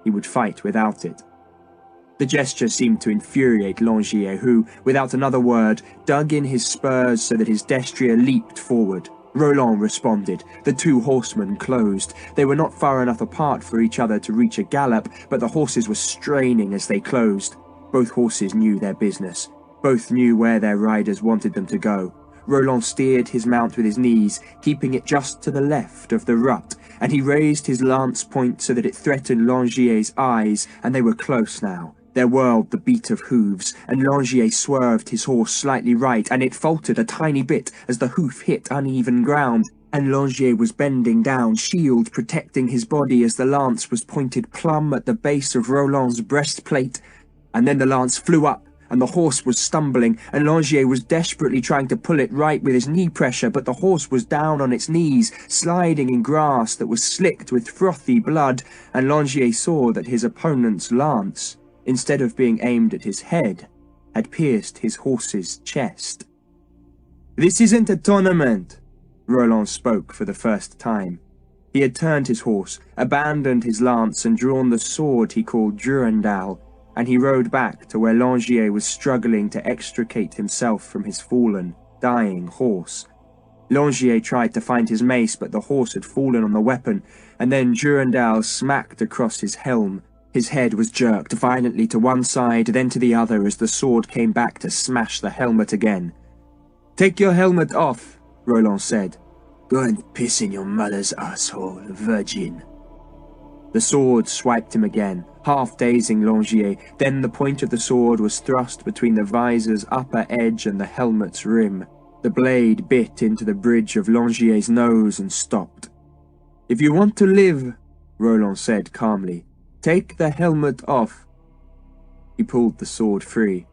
He would fight without it. The gesture seemed to infuriate Langier, who, without another word, dug in his spurs so that his destrier leaped forward. Roland responded. The two horsemen closed. They were not far enough apart for each other to reach a gallop, but the horses were straining as they closed. Both horses knew their business. Both knew where their riders wanted them to go. Roland steered his mount with his knees, keeping it just to the left of the rut, and he raised his lance point so that it threatened Langier's eyes, and they were close now. There whirled the beat of hooves, and Langier swerved his horse slightly right, and it faltered a tiny bit as the hoof hit uneven ground, and Langier was bending down, shield protecting his body as the lance was pointed plumb at the base of Roland's breastplate, and then the lance flew up, and the horse was stumbling, and Langier was desperately trying to pull it right with his knee pressure, but the horse was down on its knees, sliding in grass that was slicked with frothy blood, and Langier saw that his opponent's lance, instead of being aimed at his head, had pierced his horse's chest. "This isn't a tournament," Roland spoke for the first time. He had turned his horse, abandoned his lance, and drawn the sword he called Durandal, and he rode back to where Langier was struggling to extricate himself from his fallen, dying horse. Langier tried to find his mace, but the horse had fallen on the weapon, and then Durandal smacked across his helm. His head was jerked violently to one side, then to the other as the sword came back to smash the helmet again. "Take your helmet off," Roland said. "Go and piss in your mother's asshole, virgin." The sword swiped him again, half dazing Langier. Then the point of the sword was thrust between the visor's upper edge and the helmet's rim. The blade bit into the bridge of Langier's nose and stopped. "If you want to live," Roland said calmly, "take the helmet off." He pulled the sword free.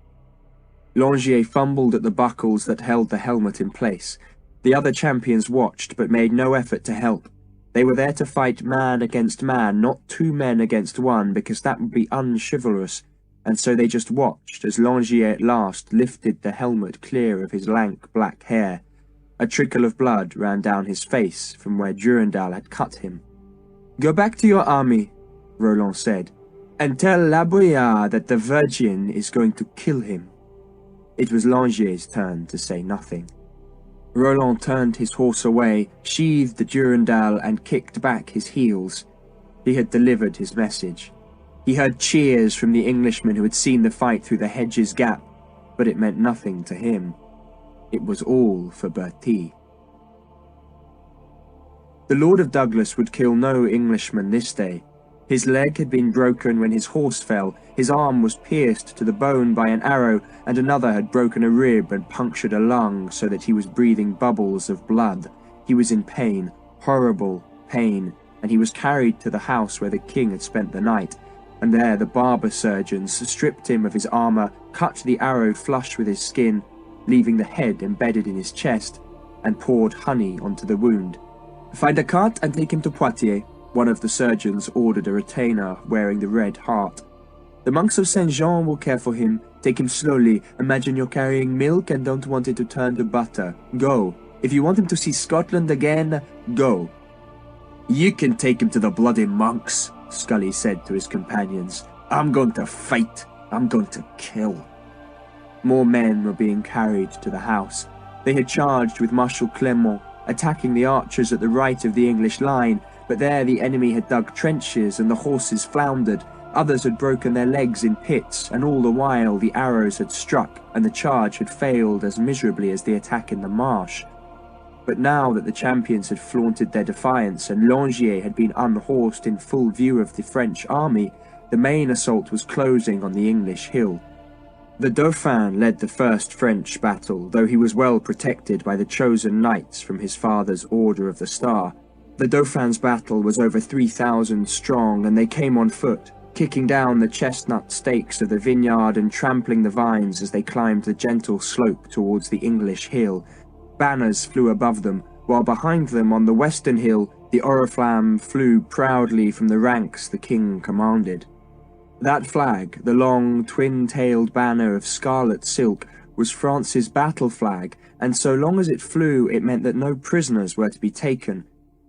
Langier fumbled at the buckles that held the helmet in place. The other champions watched, but made no effort to help. They were there to fight man against man, not two men against one, because that would be unchivalrous, and so they just watched as Langier at last lifted the helmet clear of his lank black hair. A trickle of blood ran down his face from where Durandal had cut him. "Go back to your army," Roland said, "and tell La Boyard that the Virgin is going to kill him." It was Langier's turn to say nothing. Roland turned his horse away, sheathed the Durandal, and kicked back his heels. He had delivered his message. He heard cheers from the Englishmen who had seen the fight through the hedge's gap, but it meant nothing to him. It was all for Bertie. The Lord of Douglas would kill no Englishman this day. His leg had been broken when his horse fell, his arm was pierced to the bone by an arrow, and another had broken a rib and punctured a lung so that he was breathing bubbles of blood. He was in pain, horrible pain, and he was carried to the house where the king had spent the night, and there the barber surgeons stripped him of his armour, cut the arrow flush with his skin, leaving the head embedded in his chest, and poured honey onto the wound. "Find a cart and take him to Poitiers," one of the surgeons ordered a retainer wearing the red heart. "The monks of Saint Jean will care for him. Take him slowly. Imagine you're carrying milk and don't want it to turn to butter. Go. If you want him to see Scotland again, go." "You can take him to the bloody monks," Scully said to his companions. "I'm going to fight. I'm going to kill." More men were being carried to the house. They had charged with Marshal Clermont, attacking the archers at the right of the English line, but there the enemy had dug trenches and the horses floundered. Others had broken their legs in pits, and all the while the arrows had struck and the charge had failed as miserably as the attack in the marsh. But now that the champions had flaunted their defiance and Langier had been unhorsed in full view of the French army, the main assault was closing on the English hill. The Dauphin led the first French battle, though he was well protected by the chosen knights from his father's Order of the Star. The Dauphin's battle was over 3,000 strong, and they came on foot, kicking down the chestnut stakes of the vineyard and trampling the vines as they climbed the gentle slope towards the English hill. Banners flew above them, while behind them on the western hill, the oriflamme flew proudly from the ranks the king commanded. That flag, the long, twin-tailed banner of scarlet silk, was France's battle flag, and so long as it flew, it meant that no prisoners were to be taken.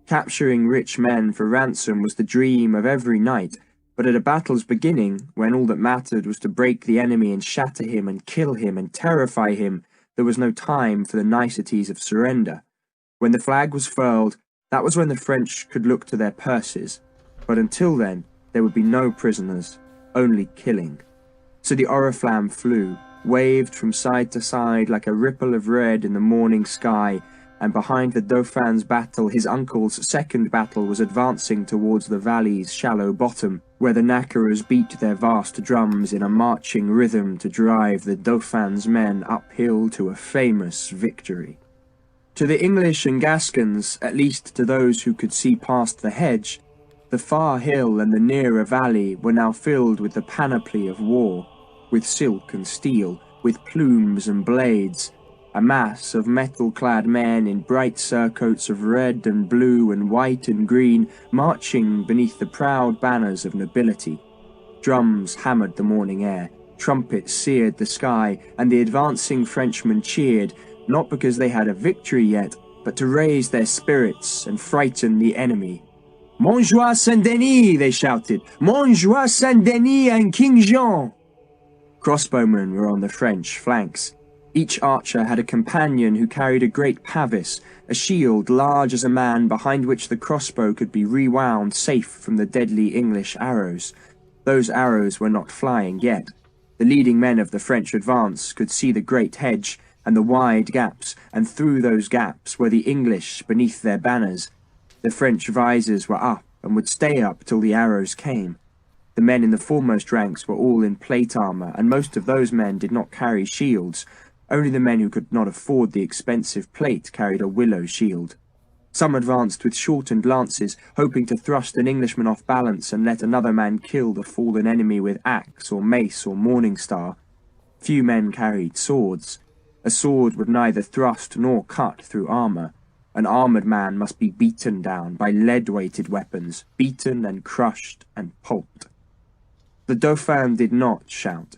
Capturing rich men for ransom was the dream of every knight, but at a battle's beginning, when all that mattered was to break the enemy and shatter him and kill him and terrify him, there was no time for the niceties of surrender. When the flag was furled, that was when the French could look to their purses, but until then, there would be no prisoners, only killing. So the oriflamme flew, waved from side to side like a ripple of red in the morning sky, and behind the Dauphin's battle, his uncle's second battle was advancing towards the valley's shallow bottom, where the knackerers beat their vast drums in a marching rhythm to drive the Dauphin's men uphill to a famous victory. To the English and Gascons, at least to those who could see past the hedge, the far hill and the nearer valley were now filled with the panoply of war. with silk and steel, with plumes and blades, a mass of metal-clad men in bright surcoats of red and blue and white and green, marching beneath the proud banners of nobility. Drums hammered the morning air, trumpets seared the sky, and the advancing Frenchmen cheered, not because they had a victory yet, but to raise their spirits and frighten the enemy. "Montjoie Saint-Denis!" they shouted. "Montjoie Saint-Denis and King Jean!" Crossbowmen were on the French flanks. Each archer had a companion who carried a great pavis, a shield large as a man behind which the crossbow could be rewound safe from the deadly English arrows. Those arrows were not flying yet. The leading men of the French advance could see the great hedge and the wide gaps, and through those gaps were the English beneath their banners. The French visors were up and would stay up till the arrows came. The men in the foremost ranks were all in plate armour, and most of those men did not carry shields. Only the men who could not afford the expensive plate carried a willow shield. Some advanced with shortened lances, hoping to thrust an Englishman off balance and let another man kill the fallen enemy with axe or mace or morning star. Few men carried swords. A sword would neither thrust nor cut through armour. An armoured man must be beaten down by lead-weighted weapons, beaten and crushed and pulped. The Dauphin did not shout.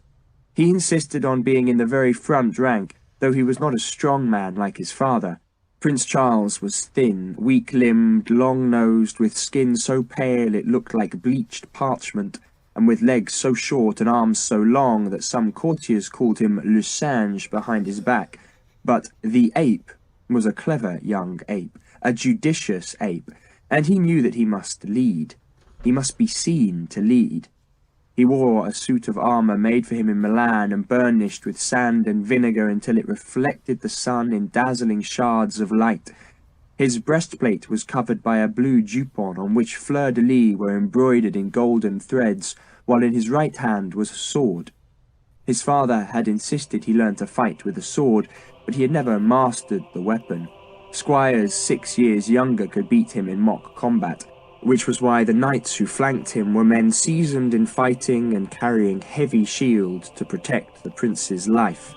He insisted on being in the very front rank, though he was not a strong man like his father. Prince Charles was thin, weak-limbed, long-nosed, with skin so pale it looked like bleached parchment, and with legs so short and arms so long that some courtiers called him Le Singe behind his back. But the ape was a clever young ape, a judicious ape, and he knew that he must lead. He must be seen to lead. He wore a suit of armour made for him in Milan and burnished with sand and vinegar until it reflected the sun in dazzling shards of light. His breastplate was covered by a blue jupon on which fleurs-de-lis were embroidered in golden threads, while in his right hand was a sword. His father had insisted he learn to fight with a sword, but he had never mastered the weapon. Squires 6 years younger could beat him in mock combat, which was why the knights who flanked him were men seasoned in fighting and carrying heavy shields to protect the prince's life.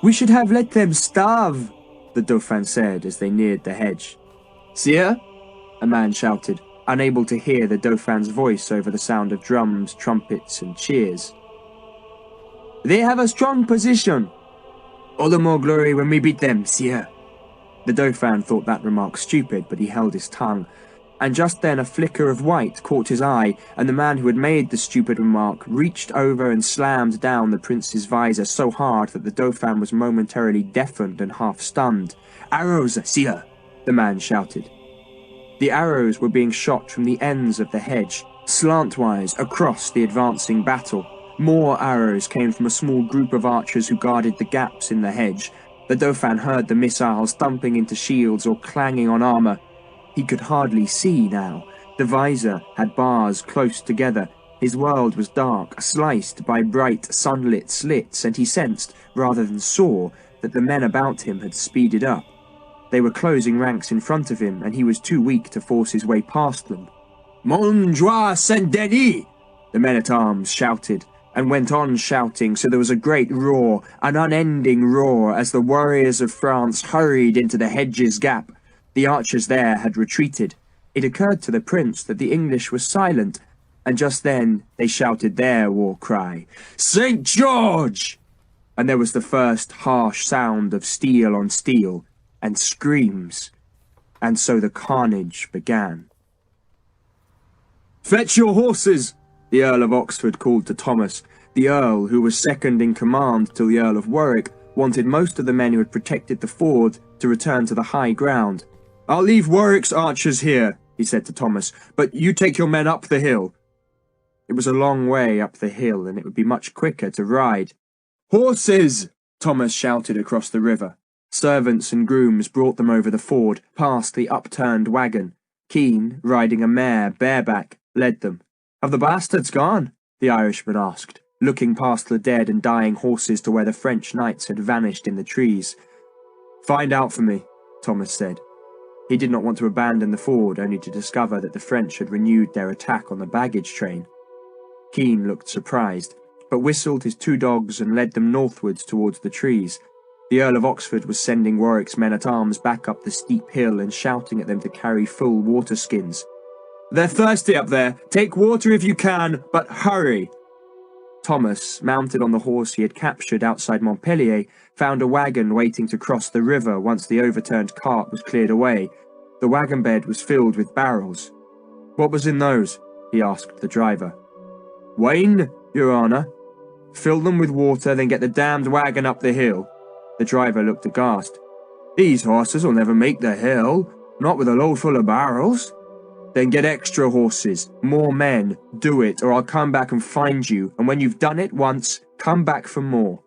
"We should have let them starve," the Dauphin said as they neared the hedge. "Sire?" a man shouted, unable to hear the Dauphin's voice over the sound of drums, trumpets, and cheers. "They have a strong position." "All the more glory when we beat them, sire." The Dauphin thought that remark stupid, but he held his tongue. And just then a flicker of white caught his eye, and the man who had made the stupid remark reached over and slammed down the prince's visor so hard that the Dauphin was momentarily deafened and half-stunned. "Arrows, sire!" the man shouted. The arrows were being shot from the ends of the hedge, slantwise across the advancing battle. More arrows came from a small group of archers who guarded the gaps in the hedge. The Dauphin heard the missiles thumping into shields or clanging on armour. He could hardly see now. The visor had bars close together. His world was dark, sliced by bright sunlit slits, and he sensed, rather than saw, that the men about him had speeded up. They were closing ranks in front of him, and he was too weak to force his way past them. "Montjoie Saint-Denis!" the men-at-arms shouted, and went on shouting, so there was a great roar, an unending roar, as the warriors of France hurried into the hedge's gap. The archers there had retreated. It occurred to the prince that the English were silent, and just then they shouted their war cry, "St. George!" And there was the first harsh sound of steel on steel, and screams. And so the carnage began. "Fetch your horses!" the Earl of Oxford called to Thomas. The Earl, who was second in command till the Earl of Warwick, wanted most of the men who had protected the ford to return to the high ground. "I'll leave Warwick's archers here," he said to Thomas, "but you take your men up the hill." It was a long way up the hill, and it would be much quicker to ride. "Horses!" Thomas shouted across the river. Servants and grooms brought them over the ford, past the upturned wagon. Keane, riding a mare bareback, led them. "Have the bastards gone?" the Irishman asked, looking past the dead and dying horses to where the French knights had vanished in the trees. "Find out for me," Thomas said. He did not want to abandon the ford only to discover that the French had renewed their attack on the baggage train. Keane looked surprised. but whistled his 2 dogs and led them northwards towards the trees. The Earl of Oxford was sending Warwick's men-at-arms back up the steep hill and shouting at them to carry full water skins. "They're thirsty up there! Take water if you can, but hurry!" Thomas, mounted on the horse he had captured outside Montpellier, found a wagon waiting to cross the river once the overturned cart was cleared away. The wagon bed was filled with barrels. "What was in those?" he asked the driver. "Wine, your honour." "Fill them with water, then get the damned wagon up the hill." The driver looked aghast. "These horses will never make the hill, not with a load full of barrels." "Then get extra horses, more men, do it, or I'll come back and find you, and when you've done it once, come back for more."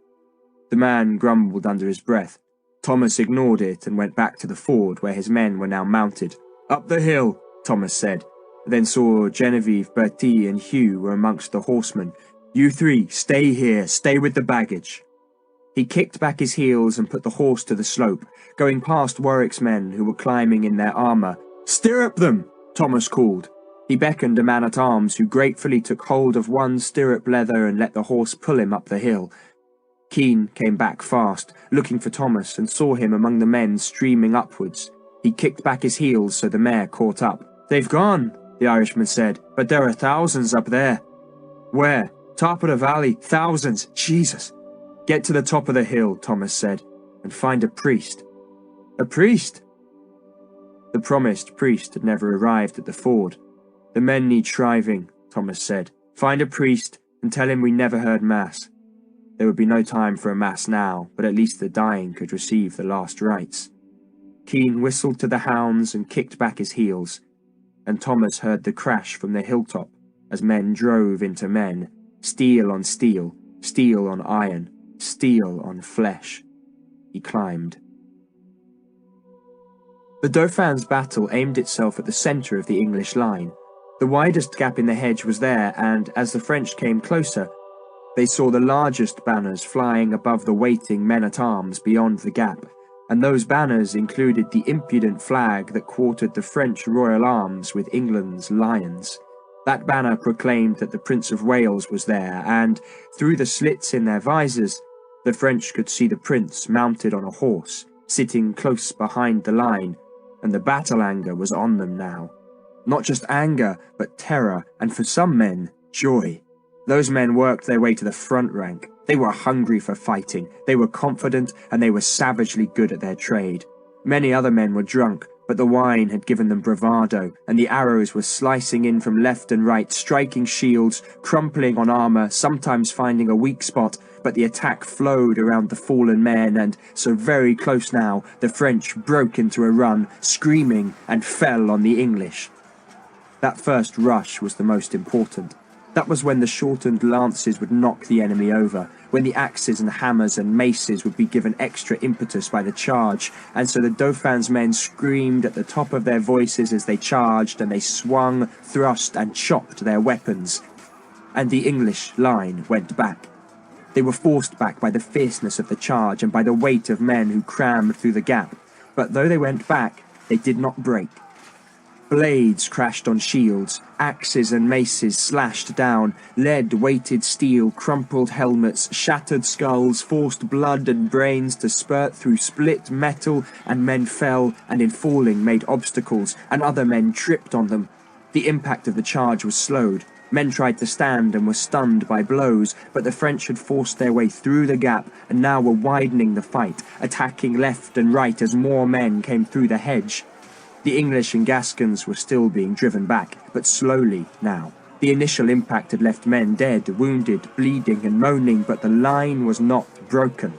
The man grumbled under his breath. Thomas ignored it and went back to the ford where his men were now mounted. "Up the hill," Thomas said, then saw Genevieve, Bertie and Hugh were amongst the horsemen. "You 3, stay here, stay with the baggage." He kicked back his heels and put the horse to the slope, going past Warwick's men who were climbing in their armour. "Stirrup them!" Thomas called. He beckoned a man-at-arms who gratefully took hold of one stirrup leather and let the horse pull him up the hill. Keane came back fast, looking for Thomas, and saw him among the men streaming upwards. He kicked back his heels so the mare caught up. "They've gone," the Irishman said, "but there are thousands up there." "Where?" "Top of the valley, thousands, Jesus." "Get to the top of the hill," Thomas said, "and find a priest." "A priest?" The promised priest had never arrived at the ford. "The men need shriving," Thomas said. "Find a priest and tell him we never heard Mass." There would be no time for a Mass now, but at least the dying could receive the last rites. Keane whistled to the hounds and kicked back his heels, and Thomas heard the crash from the hilltop as men drove into men, steel on steel, steel on iron, steel on flesh. He climbed. The Dauphin's battle aimed itself at the centre of the English line. The widest gap in the hedge was there, and as the French came closer, they saw the largest banners flying above the waiting men-at-arms beyond the gap, and those banners included the impudent flag that quartered the French royal arms with England's lions. That banner proclaimed that the Prince of Wales was there, and, through the slits in their visors, the French could see the prince mounted on a horse, sitting close behind the line, and the battle anger was on them now. Not just anger, but terror, and for some men, joy. Those men worked their way to the front rank. They were hungry for fighting, they were confident, and they were savagely good at their trade. Many other men were drunk, but the wine had given them bravado, and the arrows were slicing in from left and right, striking shields, crumpling on armour, sometimes finding a weak spot, but the attack flowed around the fallen men, and, so very close now, the French broke into a run, screaming, and fell on the English. That first rush was the most important. That was when the shortened lances would knock the enemy over, when the axes and hammers and maces would be given extra impetus by the charge, and so the Dauphin's men screamed at the top of their voices as they charged, and they swung, thrust, and chopped their weapons. And the English line went back. They were forced back by the fierceness of the charge and by the weight of men who crammed through the gap, but though they went back, they did not break. Blades crashed on shields, axes and maces slashed down, lead-weighted steel, crumpled helmets, shattered skulls, forced blood and brains to spurt through split metal, and men fell, and in falling made obstacles, and other men tripped on them. The impact of the charge was slowed. Men tried to stand and were stunned by blows, but the French had forced their way through the gap and now were widening the fight, attacking left and right as more men came through the hedge. The English and Gascons were still being driven back, but slowly now. The initial impact had left men dead, wounded, bleeding and moaning, but the line was not broken.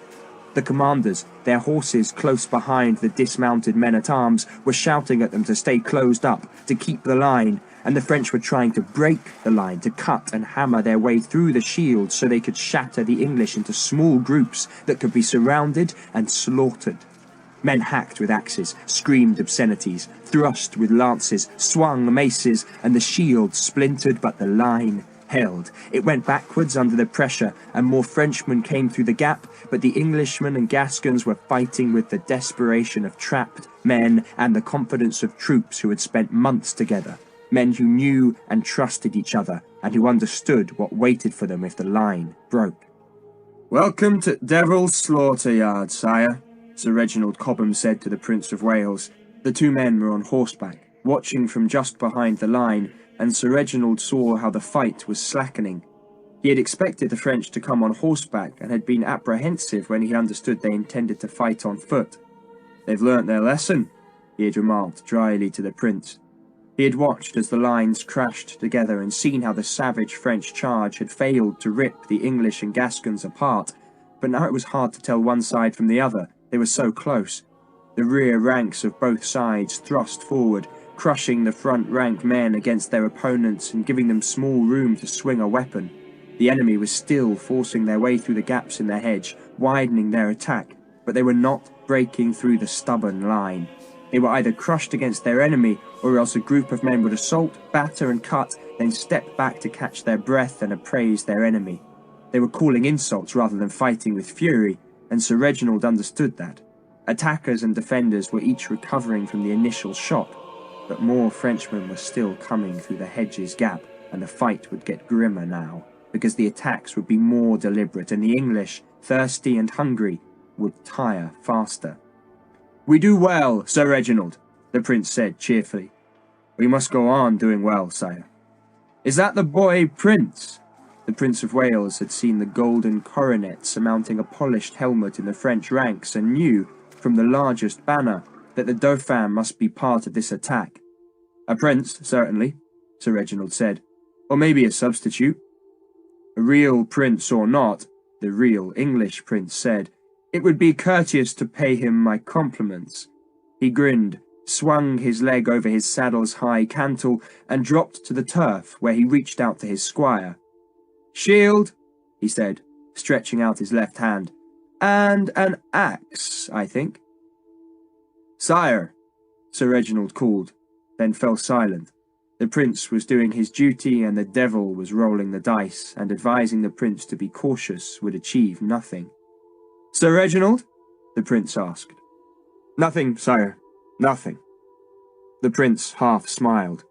The commanders, their horses close behind the dismounted men-at-arms, were shouting at them to stay closed up, to keep the line, and the French were trying to break the line, to cut and hammer their way through the shields so they could shatter the English into small groups that could be surrounded and slaughtered. Men hacked with axes, screamed obscenities, thrust with lances, swung maces, and the shields splintered, but the line held. It went backwards under the pressure, and more Frenchmen came through the gap, but the Englishmen and Gascons were fighting with the desperation of trapped men and the confidence of troops who had spent months together. men who knew and trusted each other, and who understood what waited for them if the line broke. "Welcome to Devil's Slaughter Yard, sire," Sir Reginald Cobham said to the Prince of Wales. The two men were on horseback, watching from just behind the line, and Sir Reginald saw how the fight was slackening. He had expected the French to come on horseback and had been apprehensive when he understood they intended to fight on foot. "They've learnt their lesson," he had remarked dryly to the Prince. He had watched as the lines crashed together and seen how the savage French charge had failed to rip the English and Gascons apart, but now it was hard to tell one side from the other. They were so close. The rear ranks of both sides thrust forward, crushing the front rank men against their opponents and giving them small room to swing a weapon. The enemy was still forcing their way through the gaps in the hedge, widening their attack, but they were not breaking through the stubborn line. They were either crushed against their enemy, or else a group of men would assault, batter and cut, then step back to catch their breath and appraise their enemy. They were calling insults rather than fighting with fury, and Sir Reginald understood that. Attackers and defenders were each recovering from the initial shock, but more Frenchmen were still coming through the hedge's gap, and the fight would get grimmer now, because the attacks would be more deliberate, and the English, thirsty and hungry, would tire faster. "We do well, Sir Reginald," the Prince said cheerfully. "We must go on doing well, sire." "Is that the boy Prince?" The Prince of Wales had seen the golden coronet surmounting a polished helmet in the French ranks and knew, from the largest banner, that the Dauphin must be part of this attack. "A prince, certainly," Sir Reginald said, "or maybe a substitute." "A real prince or not," the real English prince said, "it would be courteous to pay him my compliments." He grinned, swung his leg over his saddle's high cantle, and dropped to the turf, where he reached out to his squire. "Shield," he said, stretching out his left hand, "and an axe, I think." "Sire," Sir Reginald called, then fell silent. The Prince was doing his duty, and the devil was rolling the dice, and advising the Prince to be cautious would achieve nothing. "Sir Reginald?" the Prince asked. "Nothing, sire, nothing." The Prince half smiled.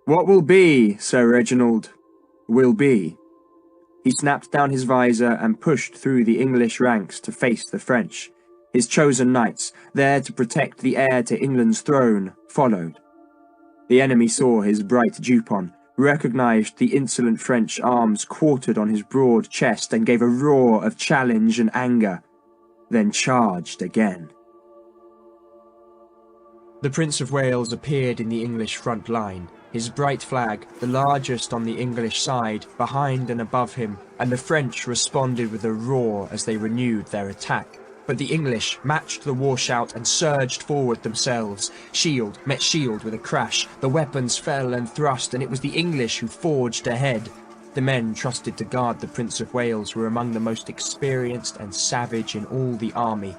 "What will be, Sir Reginald, will be." He snapped down his visor and pushed through the English ranks to face the French. His chosen knights, there to protect the heir to England's throne, followed. The enemy saw his bright jupon, recognized the insolent French arms quartered on his broad chest, and gave a roar of challenge and anger, then charged again. The Prince of Wales appeared in the English front line, his bright flag, the largest on the English side, behind and above him, and the French responded with a roar as they renewed their attack. But the English matched the war shout and surged forward themselves. Shield met shield with a crash, the weapons fell and thrust, and it was the English who forged ahead. The men trusted to guard the Prince of Wales were among the most experienced and savage in all the army.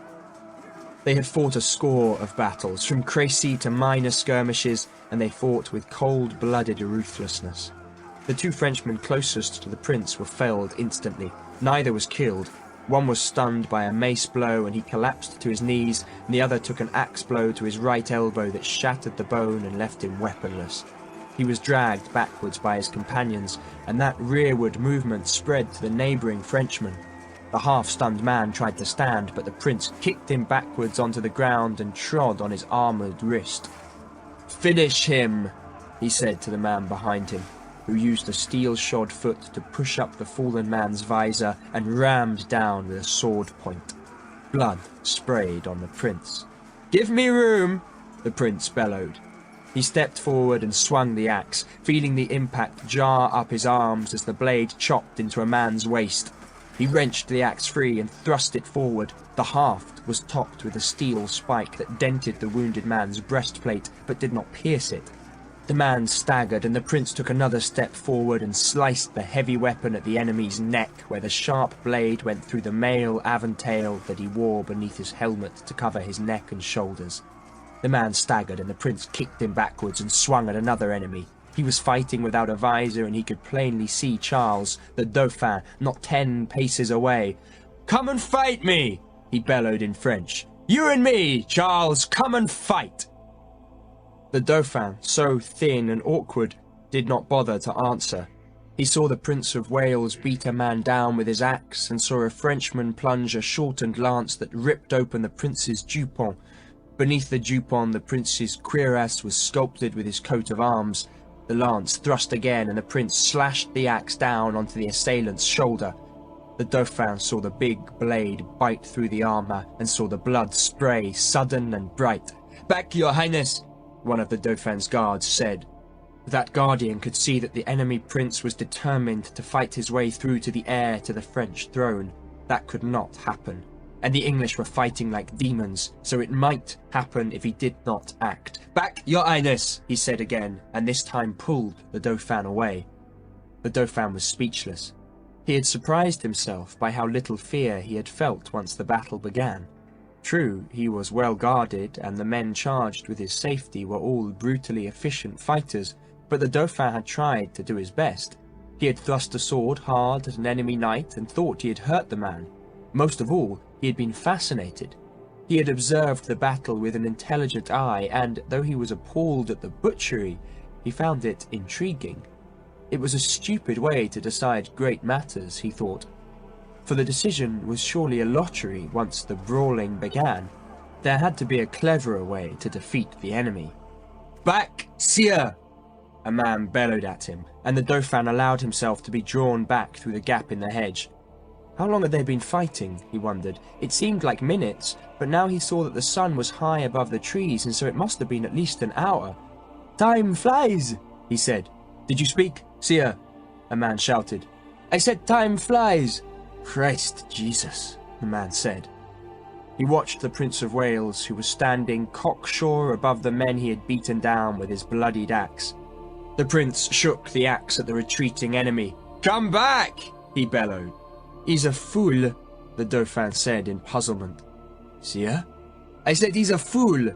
They had fought a score of battles, from Crécy to minor skirmishes, and they fought with cold-blooded ruthlessness. The two Frenchmen closest to the Prince were felled instantly. Neither was killed. One was stunned by a mace blow and he collapsed to his knees, and the other took an axe blow to his right elbow that shattered the bone and left him weaponless. He was dragged backwards by his companions, and that rearward movement spread to the neighbouring Frenchmen. The half-stunned man tried to stand, but the Prince kicked him backwards onto the ground and trod on his armoured wrist. "Finish him," he said to the man behind him, who used a steel-shod foot to push up the fallen man's visor and rammed down with a sword point. Blood sprayed on the Prince. "Give me room," the Prince bellowed. He stepped forward and swung the axe, feeling the impact jar up his arms as the blade chopped into a man's waist. He wrenched the axe free and thrust it forward. The haft was topped with a steel spike that dented the wounded man's breastplate but did not pierce it. The man staggered, and the Prince took another step forward and sliced the heavy weapon at the enemy's neck, where the sharp blade went through the mail aventail that he wore beneath his helmet to cover his neck and shoulders. The man staggered, and the Prince kicked him backwards and swung at another enemy. He was fighting without a visor, and he could plainly see Charles, the Dauphin, not 10 paces away. "Come and fight me!" he bellowed in French. "You and me, Charles, come and fight!" The Dauphin, so thin and awkward, did not bother to answer. He saw the Prince of Wales beat a man down with his axe, and saw a Frenchman plunge a shortened lance that ripped open the Prince's jupon. Beneath the jupon, the Prince's cuirass was sculpted with his coat of arms. The lance thrust again, and the Prince slashed the axe down onto the assailant's shoulder. The Dauphin saw the big blade bite through the armour, and saw the blood spray sudden and bright. "Back, your Highness!" one of the Dauphin's guards said. That guardian could see that the enemy prince was determined to fight his way through to the heir to the French throne. That could not happen. And the English were fighting like demons, so it might happen if he did not act. "Back, your Highness!" he said again, and this time pulled the Dauphin away. The Dauphin was speechless. He had surprised himself by how little fear he had felt once the battle began. True, he was well guarded, and the men charged with his safety were all brutally efficient fighters, but the Dauphin had tried to do his best. He had thrust a sword hard at an enemy knight and thought he had hurt the man. Most of all, he had been fascinated. He had observed the battle with an intelligent eye, and though he was appalled at the butchery, he found it intriguing. It was a stupid way to decide great matters, he thought, for the decision was surely a lottery once the brawling began. There had to be a cleverer way to defeat the enemy. "Back, sire!" a man bellowed at him, and the Dauphin allowed himself to be drawn back through the gap in the hedge. How long had they been fighting, he wondered. It seemed like minutes, but now he saw that the sun was high above the trees, and so it must have been at least an hour. "Time flies," he said. "Did you speak, sire?" a man shouted. "I said time flies." "Christ Jesus," the man said. He watched the Prince of Wales, who was standing cocksure above the men he had beaten down with his bloodied axe. The prince shook the axe at the retreating enemy. "Come back!" he bellowed. "He's a fool," the Dauphin said in puzzlement. "Sire?" "I said he's a fool."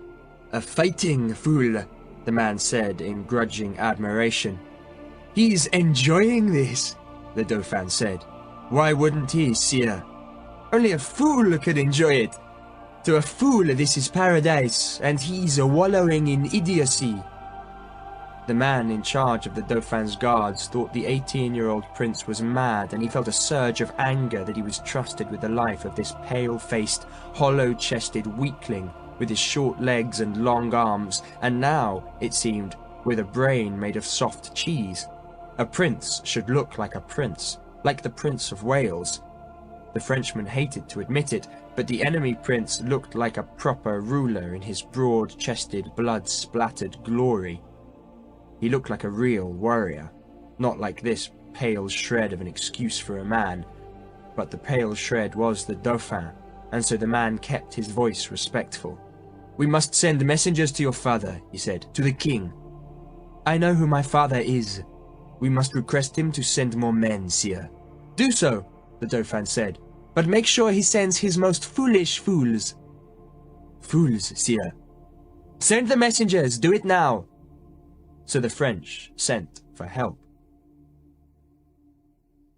"A fighting fool," the man said in grudging admiration. "He's enjoying this," the Dauphin said. "Why wouldn't he, sire?" "Only a fool could enjoy it. To a fool this is paradise, and he's wallowing in idiocy." The man in charge of the Dauphin's guards thought the 18-year-old prince was mad, and he felt a surge of anger that he was trusted with the life of this pale-faced, hollow-chested weakling with his short legs and long arms, and now, it seemed, with a brain made of soft cheese. A prince should look like a prince, like the Prince of Wales. The Frenchman hated to admit it, but the enemy prince looked like a proper ruler in his broad-chested, blood-splattered glory. He looked like a real warrior, not like this pale shred of an excuse for a man. But the pale shred was the Dauphin, and so the man kept his voice respectful. "We must send messengers to your father," he said, "to the king." "I know who my father is. We must request him to send more men, sire." "Do so," the Dauphin said, "but make sure he sends his most foolish fools." "Fools, sire." "Send the messengers, do it now." So the French sent for help.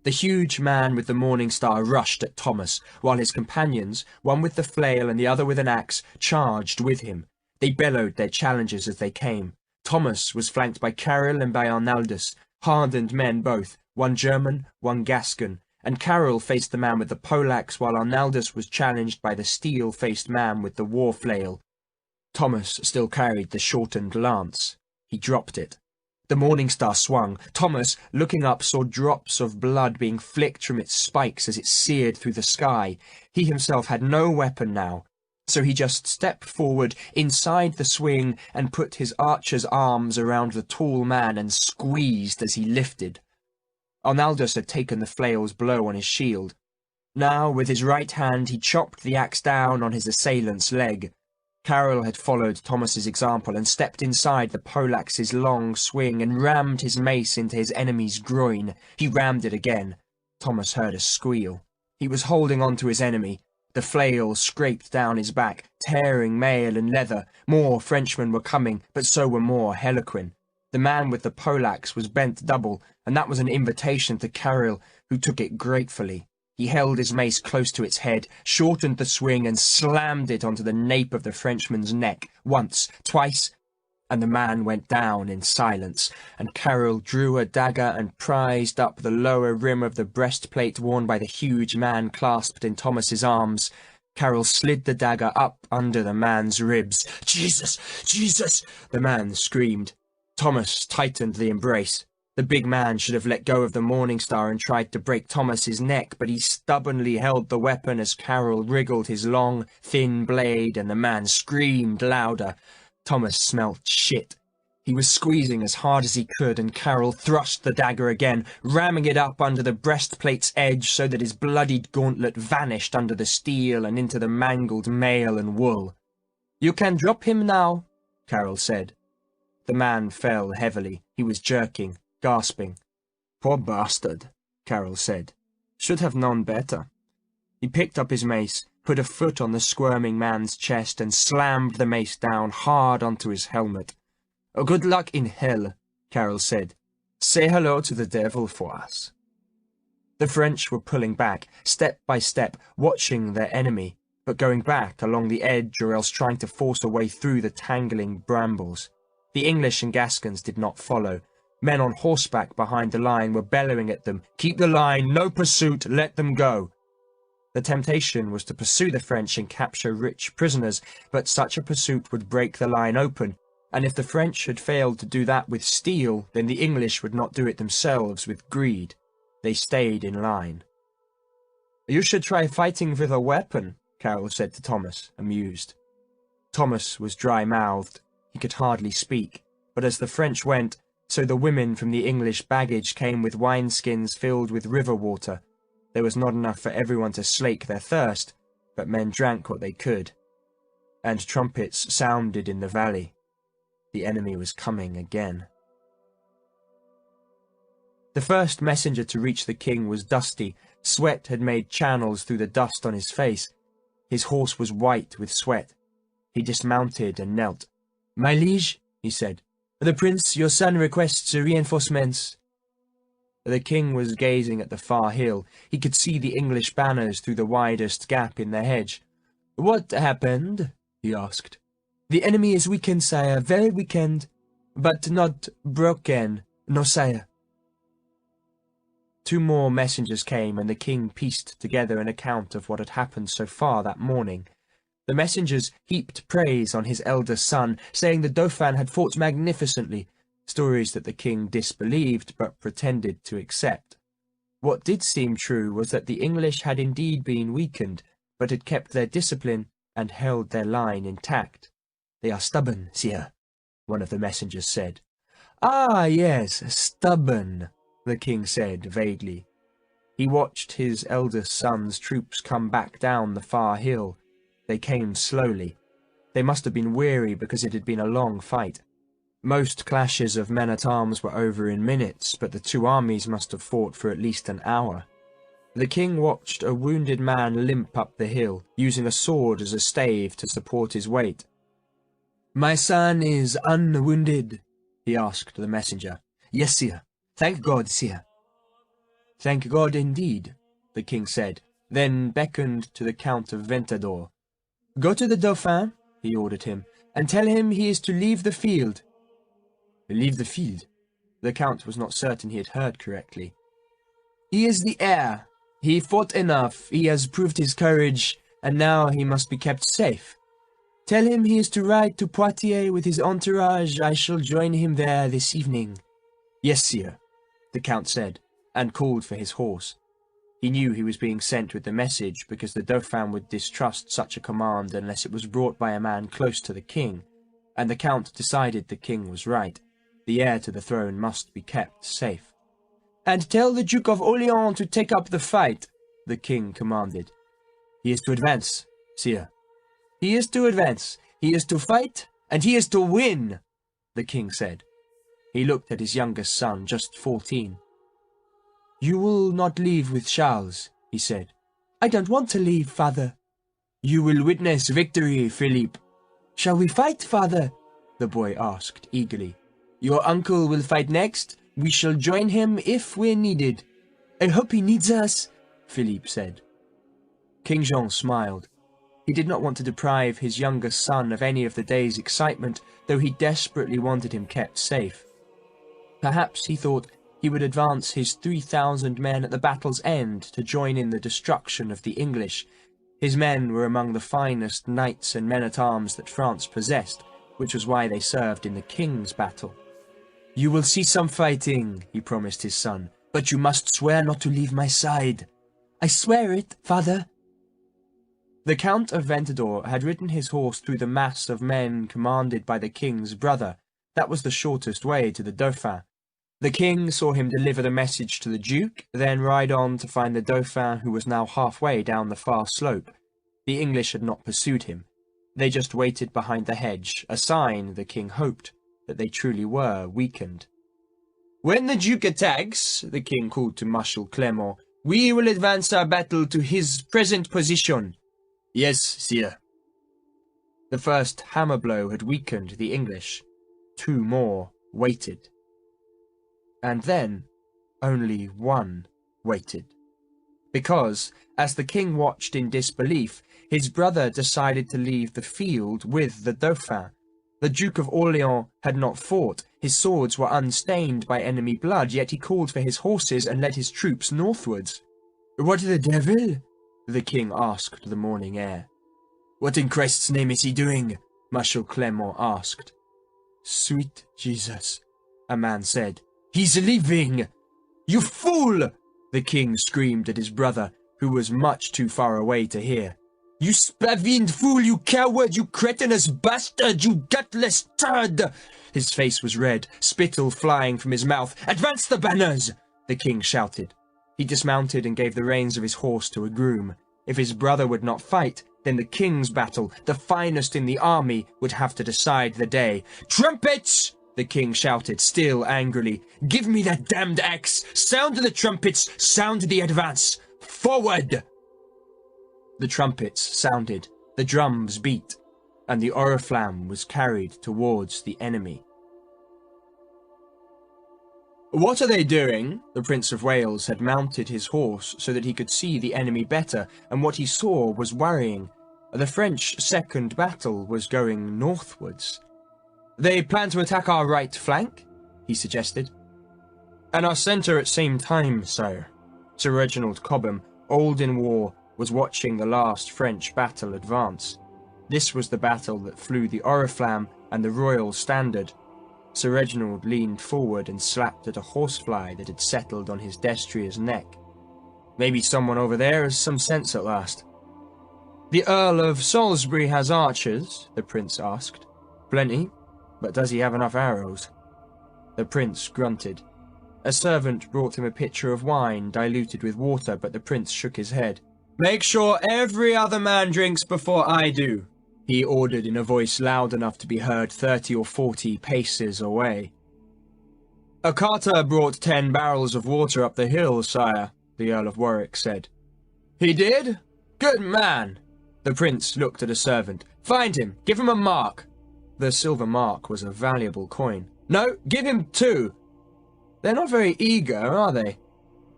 The huge man with the morning star rushed at Thomas, while his companions, one with the flail and the other with an axe, charged with him. They bellowed their challenges as they came. Thomas was flanked by Carol and by Arnaldus, hardened men both, one German, one Gascon, and Carol faced the man with the poleaxe, while Arnaldus was challenged by the steel-faced man with the war flail. Thomas still carried the shortened lance. He dropped it. The morning star swung. Thomas, looking up, saw drops of blood being flicked from its spikes as it seared through the sky. He himself had no weapon now, so he just stepped forward inside the swing and put his archer's arms around the tall man and squeezed as he lifted. Arnaldus had taken the flail's blow on his shield. Now, with his right hand, he chopped the axe down on his assailant's leg. Carol had followed Thomas's example and stepped inside the poleaxe's long swing and rammed his mace into his enemy's groin. He rammed it again. Thomas heard a squeal. He was holding on to his enemy. The flail scraped down his back, tearing mail and leather. More Frenchmen were coming, but so were more Harlequin. The man with the poleaxe was bent double, and that was an invitation to Carol, who took it gratefully. He held his mace close to its head, shortened the swing, and slammed it onto the nape of the Frenchman's neck, once, twice. And the man went down in silence, and Carol drew a dagger and prized up the lower rim of the breastplate worn by the huge man clasped in Thomas's arms. Carol slid the dagger up under the man's ribs. "Jesus! Jesus!" the man screamed. Thomas tightened the embrace. The big man should have let go of the Morning Star and tried to break Thomas's neck, but he stubbornly held the weapon as Carol wriggled his long, thin blade, and the man screamed louder. Thomas smelt shit. He was squeezing as hard as he could, and Carol thrust the dagger again, ramming it up under the breastplate's edge so that his bloodied gauntlet vanished under the steel and into the mangled mail and wool. "You can drop him now," Carol said. The man fell heavily. He was jerking, gasping. "Poor bastard," Carol said. "Should have known better." He picked up his mace, put a foot on the squirming man's chest, and slammed the mace down hard onto his helmet. "Oh, good luck in hell," Carol said. "Say hello to the devil for us." The French were pulling back, step by step, watching their enemy, but going back along the edge or else trying to force a way through the tangling brambles. The English and Gascons did not follow. Men on horseback behind the line were bellowing at them, "Keep the line, no pursuit, let them go." The temptation was to pursue the French and capture rich prisoners, but such a pursuit would break the line open, and if the French had failed to do that with steel, then the English would not do it themselves with greed. They stayed in line. "You should try fighting with a weapon," Carol said to Thomas, amused. Thomas was dry-mouthed. He could hardly speak, but as the French went, so the women from the English baggage came with wineskins filled with river water. There was not enough for everyone to slake their thirst, but men drank what they could. And trumpets sounded in the valley. The enemy was coming again. The first messenger to reach the king was dusty. Sweat had made channels through the dust on his face. His horse was white with sweat. He dismounted and knelt. "My liege," he said, "the prince, your son, requests reinforcements." The king was gazing at the far hill. He could see the English banners through the widest gap in the hedge. "What happened?" he asked. "The enemy is weakened, sire, very weakened, but not broken, no, sire." Two more messengers came, and the king pieced together an account of what had happened so far that morning. The messengers heaped praise on his elder son, saying the Dauphin had fought magnificently, stories that the king disbelieved but pretended to accept. What did seem true was that the English had indeed been weakened, but had kept their discipline and held their line intact. "They are stubborn, sire," one of the messengers said. "Ah, yes, stubborn," the king said vaguely. He watched his eldest son's troops come back down the far hill. They came slowly. They must have been weary because it had been a long fight. Most clashes of men-at-arms were over in minutes, but the two armies must have fought for at least an hour. The king watched a wounded man limp up the hill, using a sword as a stave to support his weight. "My son is unwounded?" he asked the messenger. "Yes, sire. Thank God, sire." "Thank God indeed," the king said, then beckoned to the Count of Ventador. "Go to the Dauphin," he ordered him, "and tell him he is to leave the field." "Leave the field?" The Count was not certain he had heard correctly. "He is the heir. He fought enough, he has proved his courage, and now he must be kept safe. Tell him he is to ride to Poitiers with his entourage. I shall join him there this evening." "Yes, sire," the Count said, and called for his horse. He knew he was being sent with the message because the Dauphin would distrust such a command unless it was brought by a man close to the king, and the Count decided the king was right. The heir to the throne must be kept safe. "And tell the Duke of Orleans to take up the fight," the king commanded. "He is to advance, sire." "He is to advance, he is to fight, and he is to win," the king said. He looked at his youngest son, just 14. "You will not leave with Charles," he said. "I don't want to leave, father." "You will witness victory, Philippe." "Shall we fight, father?" the boy asked eagerly. "Your uncle will fight next. We shall join him if we're needed." "I hope he needs us," Philippe said. King Jean smiled. He did not want to deprive his younger son of any of the day's excitement, though he desperately wanted him kept safe. Perhaps he thought he would advance his 3,000 men at the battle's end to join in the destruction of the English. His men were among the finest knights and men-at-arms that France possessed, which was why they served in the King's battle. "You will see some fighting," he promised his son, "but you must swear not to leave my side." "I swear it, father." The Count of Ventadour had ridden his horse through the mass of men commanded by the king's brother. That was the shortest way to the Dauphin. The king saw him deliver the message to the duke, then ride on to find the Dauphin, who was now halfway down the far slope. The English had not pursued him. They just waited behind the hedge, a sign, the king hoped, that they truly were weakened. "When the duke attacks," the king called to Marshal Clermont, "we will advance our battle to his present position." "Yes, sire." The first hammer blow had weakened the English. 2 more waited. And then only 1 waited. Because, as the king watched in disbelief, his brother decided to leave the field with the Dauphin. The Duke of Orleans had not fought. His swords were unstained by enemy blood, yet he called for his horses and led his troops northwards. "What the devil?" the king asked the morning air. "What in Christ's name is he doing?" Marshal Clermont asked. "Sweet Jesus," a man said. "He's leaving!" "You fool!" the king screamed at his brother, who was much too far away to hear. "You spavined fool, you coward, you cretinous bastard, you gutless turd!" His face was red, spittle flying from his mouth. "Advance the banners!" the king shouted. He dismounted and gave the reins of his horse to a groom. If his brother would not fight, then the king's battle, the finest in the army, would have to decide the day. "Trumpets!" the king shouted, still angrily. "Give me that damned axe! Sound the trumpets! Sound the advance! Forward!" The trumpets sounded, the drums beat, and the oriflamme was carried towards the enemy. "What are they doing?" The Prince of Wales had mounted his horse so that he could see the enemy better, and what he saw was worrying. The French second battle was going northwards. "They plan to attack our right flank?" he suggested. "And our centre at same time, sire." Sir Reginald Cobham, old in war, was watching the last French battle advance. This was the battle that flew the oriflamme and the royal standard. Sir Reginald leaned forward and slapped at a horsefly that had settled on his destrier's neck. "Maybe someone over there has some sense at last." "The Earl of Salisbury has archers?" the prince asked. "Plenty, but does he have enough arrows?" The prince grunted. A servant brought him a pitcher of wine diluted with water, but the prince shook his head. "Make sure every other man drinks before I do," he ordered in a voice loud enough to be heard 30 or 40 paces away. "A carter brought 10 barrels of water up the hill, sire," the Earl of Warwick said. "He did? Good man!" The prince looked at a servant. "Find him. Give him a mark." The silver mark was a valuable coin. "No, give him 2. They're not very eager, are they?"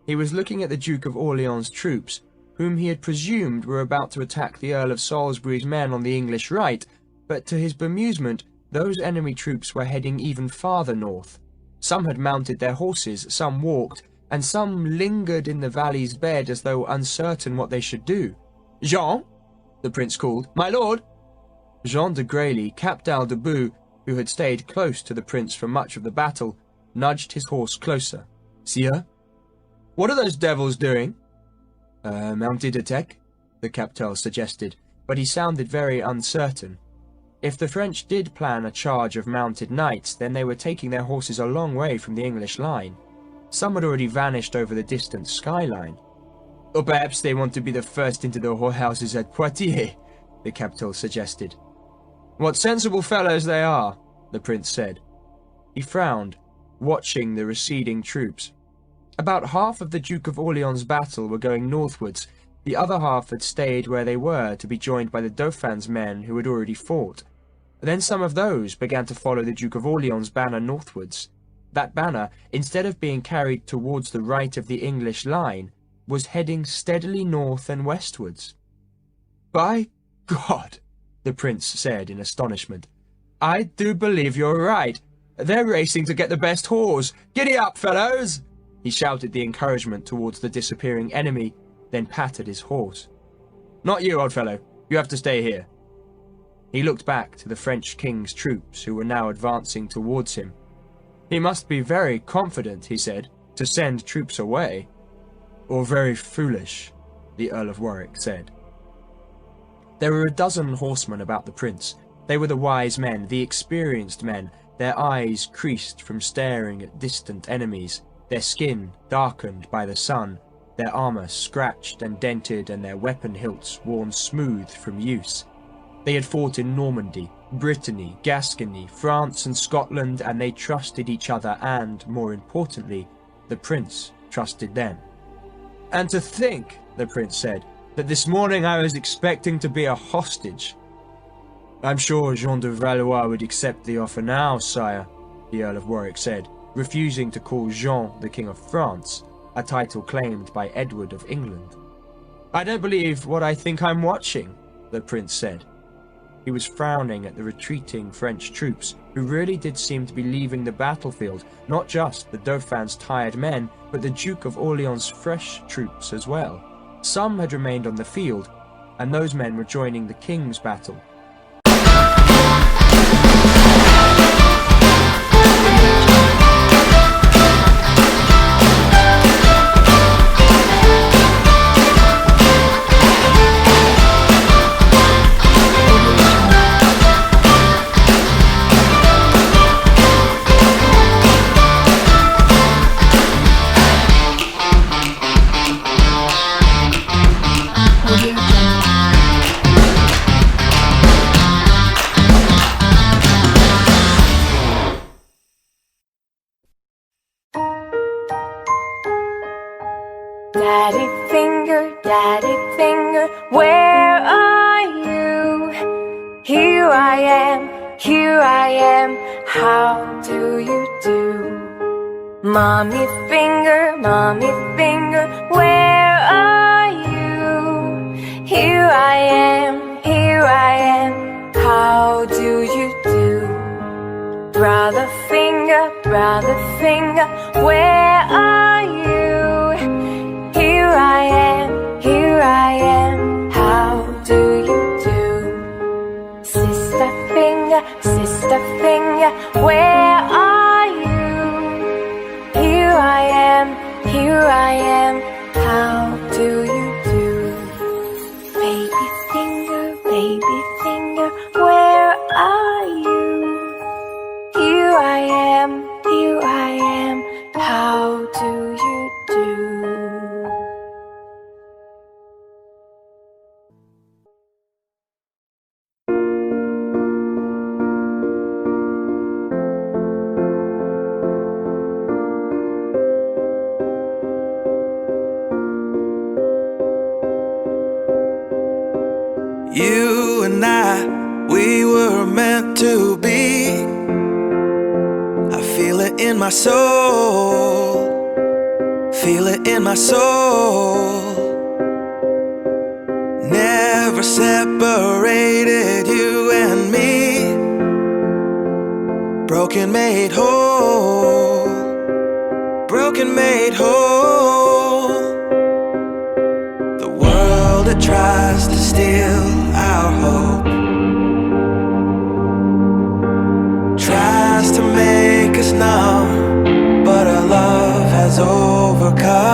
He was looking at the Duke of Orleans' troops, whom he had presumed were about to attack the Earl of Salisbury's men on the English right, but to his bemusement, those enemy troops were heading even farther north. Some had mounted their horses, some walked, and some lingered in the valley's bed as though uncertain what they should do. "Jean," the prince called. "My lord." Jean de Grailly, Captal de Bou, who had stayed close to the prince for much of the battle, nudged his horse closer. "Sire?" "What are those devils doing?" Mounted attack," the Captal suggested, but he sounded very uncertain. If the French did plan a charge of mounted knights, then they were taking their horses a long way from the English line. Some had already vanished over the distant skyline. "Or perhaps they want to be the first into the whorehouses at Poitiers," the Captal suggested. "What sensible fellows they are," the prince said. He frowned, watching the receding troops. About half of the Duke of Orleans' battle were going northwards, the other half had stayed where they were to be joined by the Dauphin's men who had already fought. Then some of those began to follow the Duke of Orleans' banner northwards. That banner, instead of being carried towards the right of the English line, was heading steadily north and westwards. "By God, the prince said in astonishment. I do believe you're right. They're racing to get the best horse. Giddy up, fellows! He shouted the encouragement towards the disappearing enemy, then patted his horse. Not you, old fellow. You have to stay here. He looked back to the French king's troops who were now advancing towards him. He must be very confident, he said, to send troops away. Or very foolish, the Earl of Warwick said. There were a dozen horsemen about the prince. They were the wise men, the experienced men, their eyes creased from staring at distant enemies, their skin darkened by the sun, their armour scratched and dented and their weapon hilts worn smooth from use. They had fought in Normandy, Brittany, Gascony, France and Scotland, and they trusted each other and, more importantly, the prince trusted them. And to think, the prince said, that this morning I was expecting to be a hostage. I'm sure Jean de Valois would accept the offer now, sire, the Earl of Warwick said, refusing to call Jean the King of France, a title claimed by Edward of England. I don't believe what I think I'm watching, the prince said. He was frowning at the retreating French troops, who really did seem to be leaving the battlefield, not just the Dauphin's tired men, but the Duke of Orleans' fresh troops as well. Some had remained on the field, and those men were joining the king's battle. Daddy finger, where are you? Here I am, how do you do? Mommy finger, where are you? Here I am, how do you do? Brother finger, where are you? Here I am, how do you do? Sister finger, where are you? Here I am, how do you do? Baby finger, where are you? Here I am, how do you do? You and I, we were meant to be. I feel it in my soul, feel it in my soul. Never separated, you and me. Broken made whole, broken made whole. The world that tries to steal our hope tries to make us numb, but our love has overcome.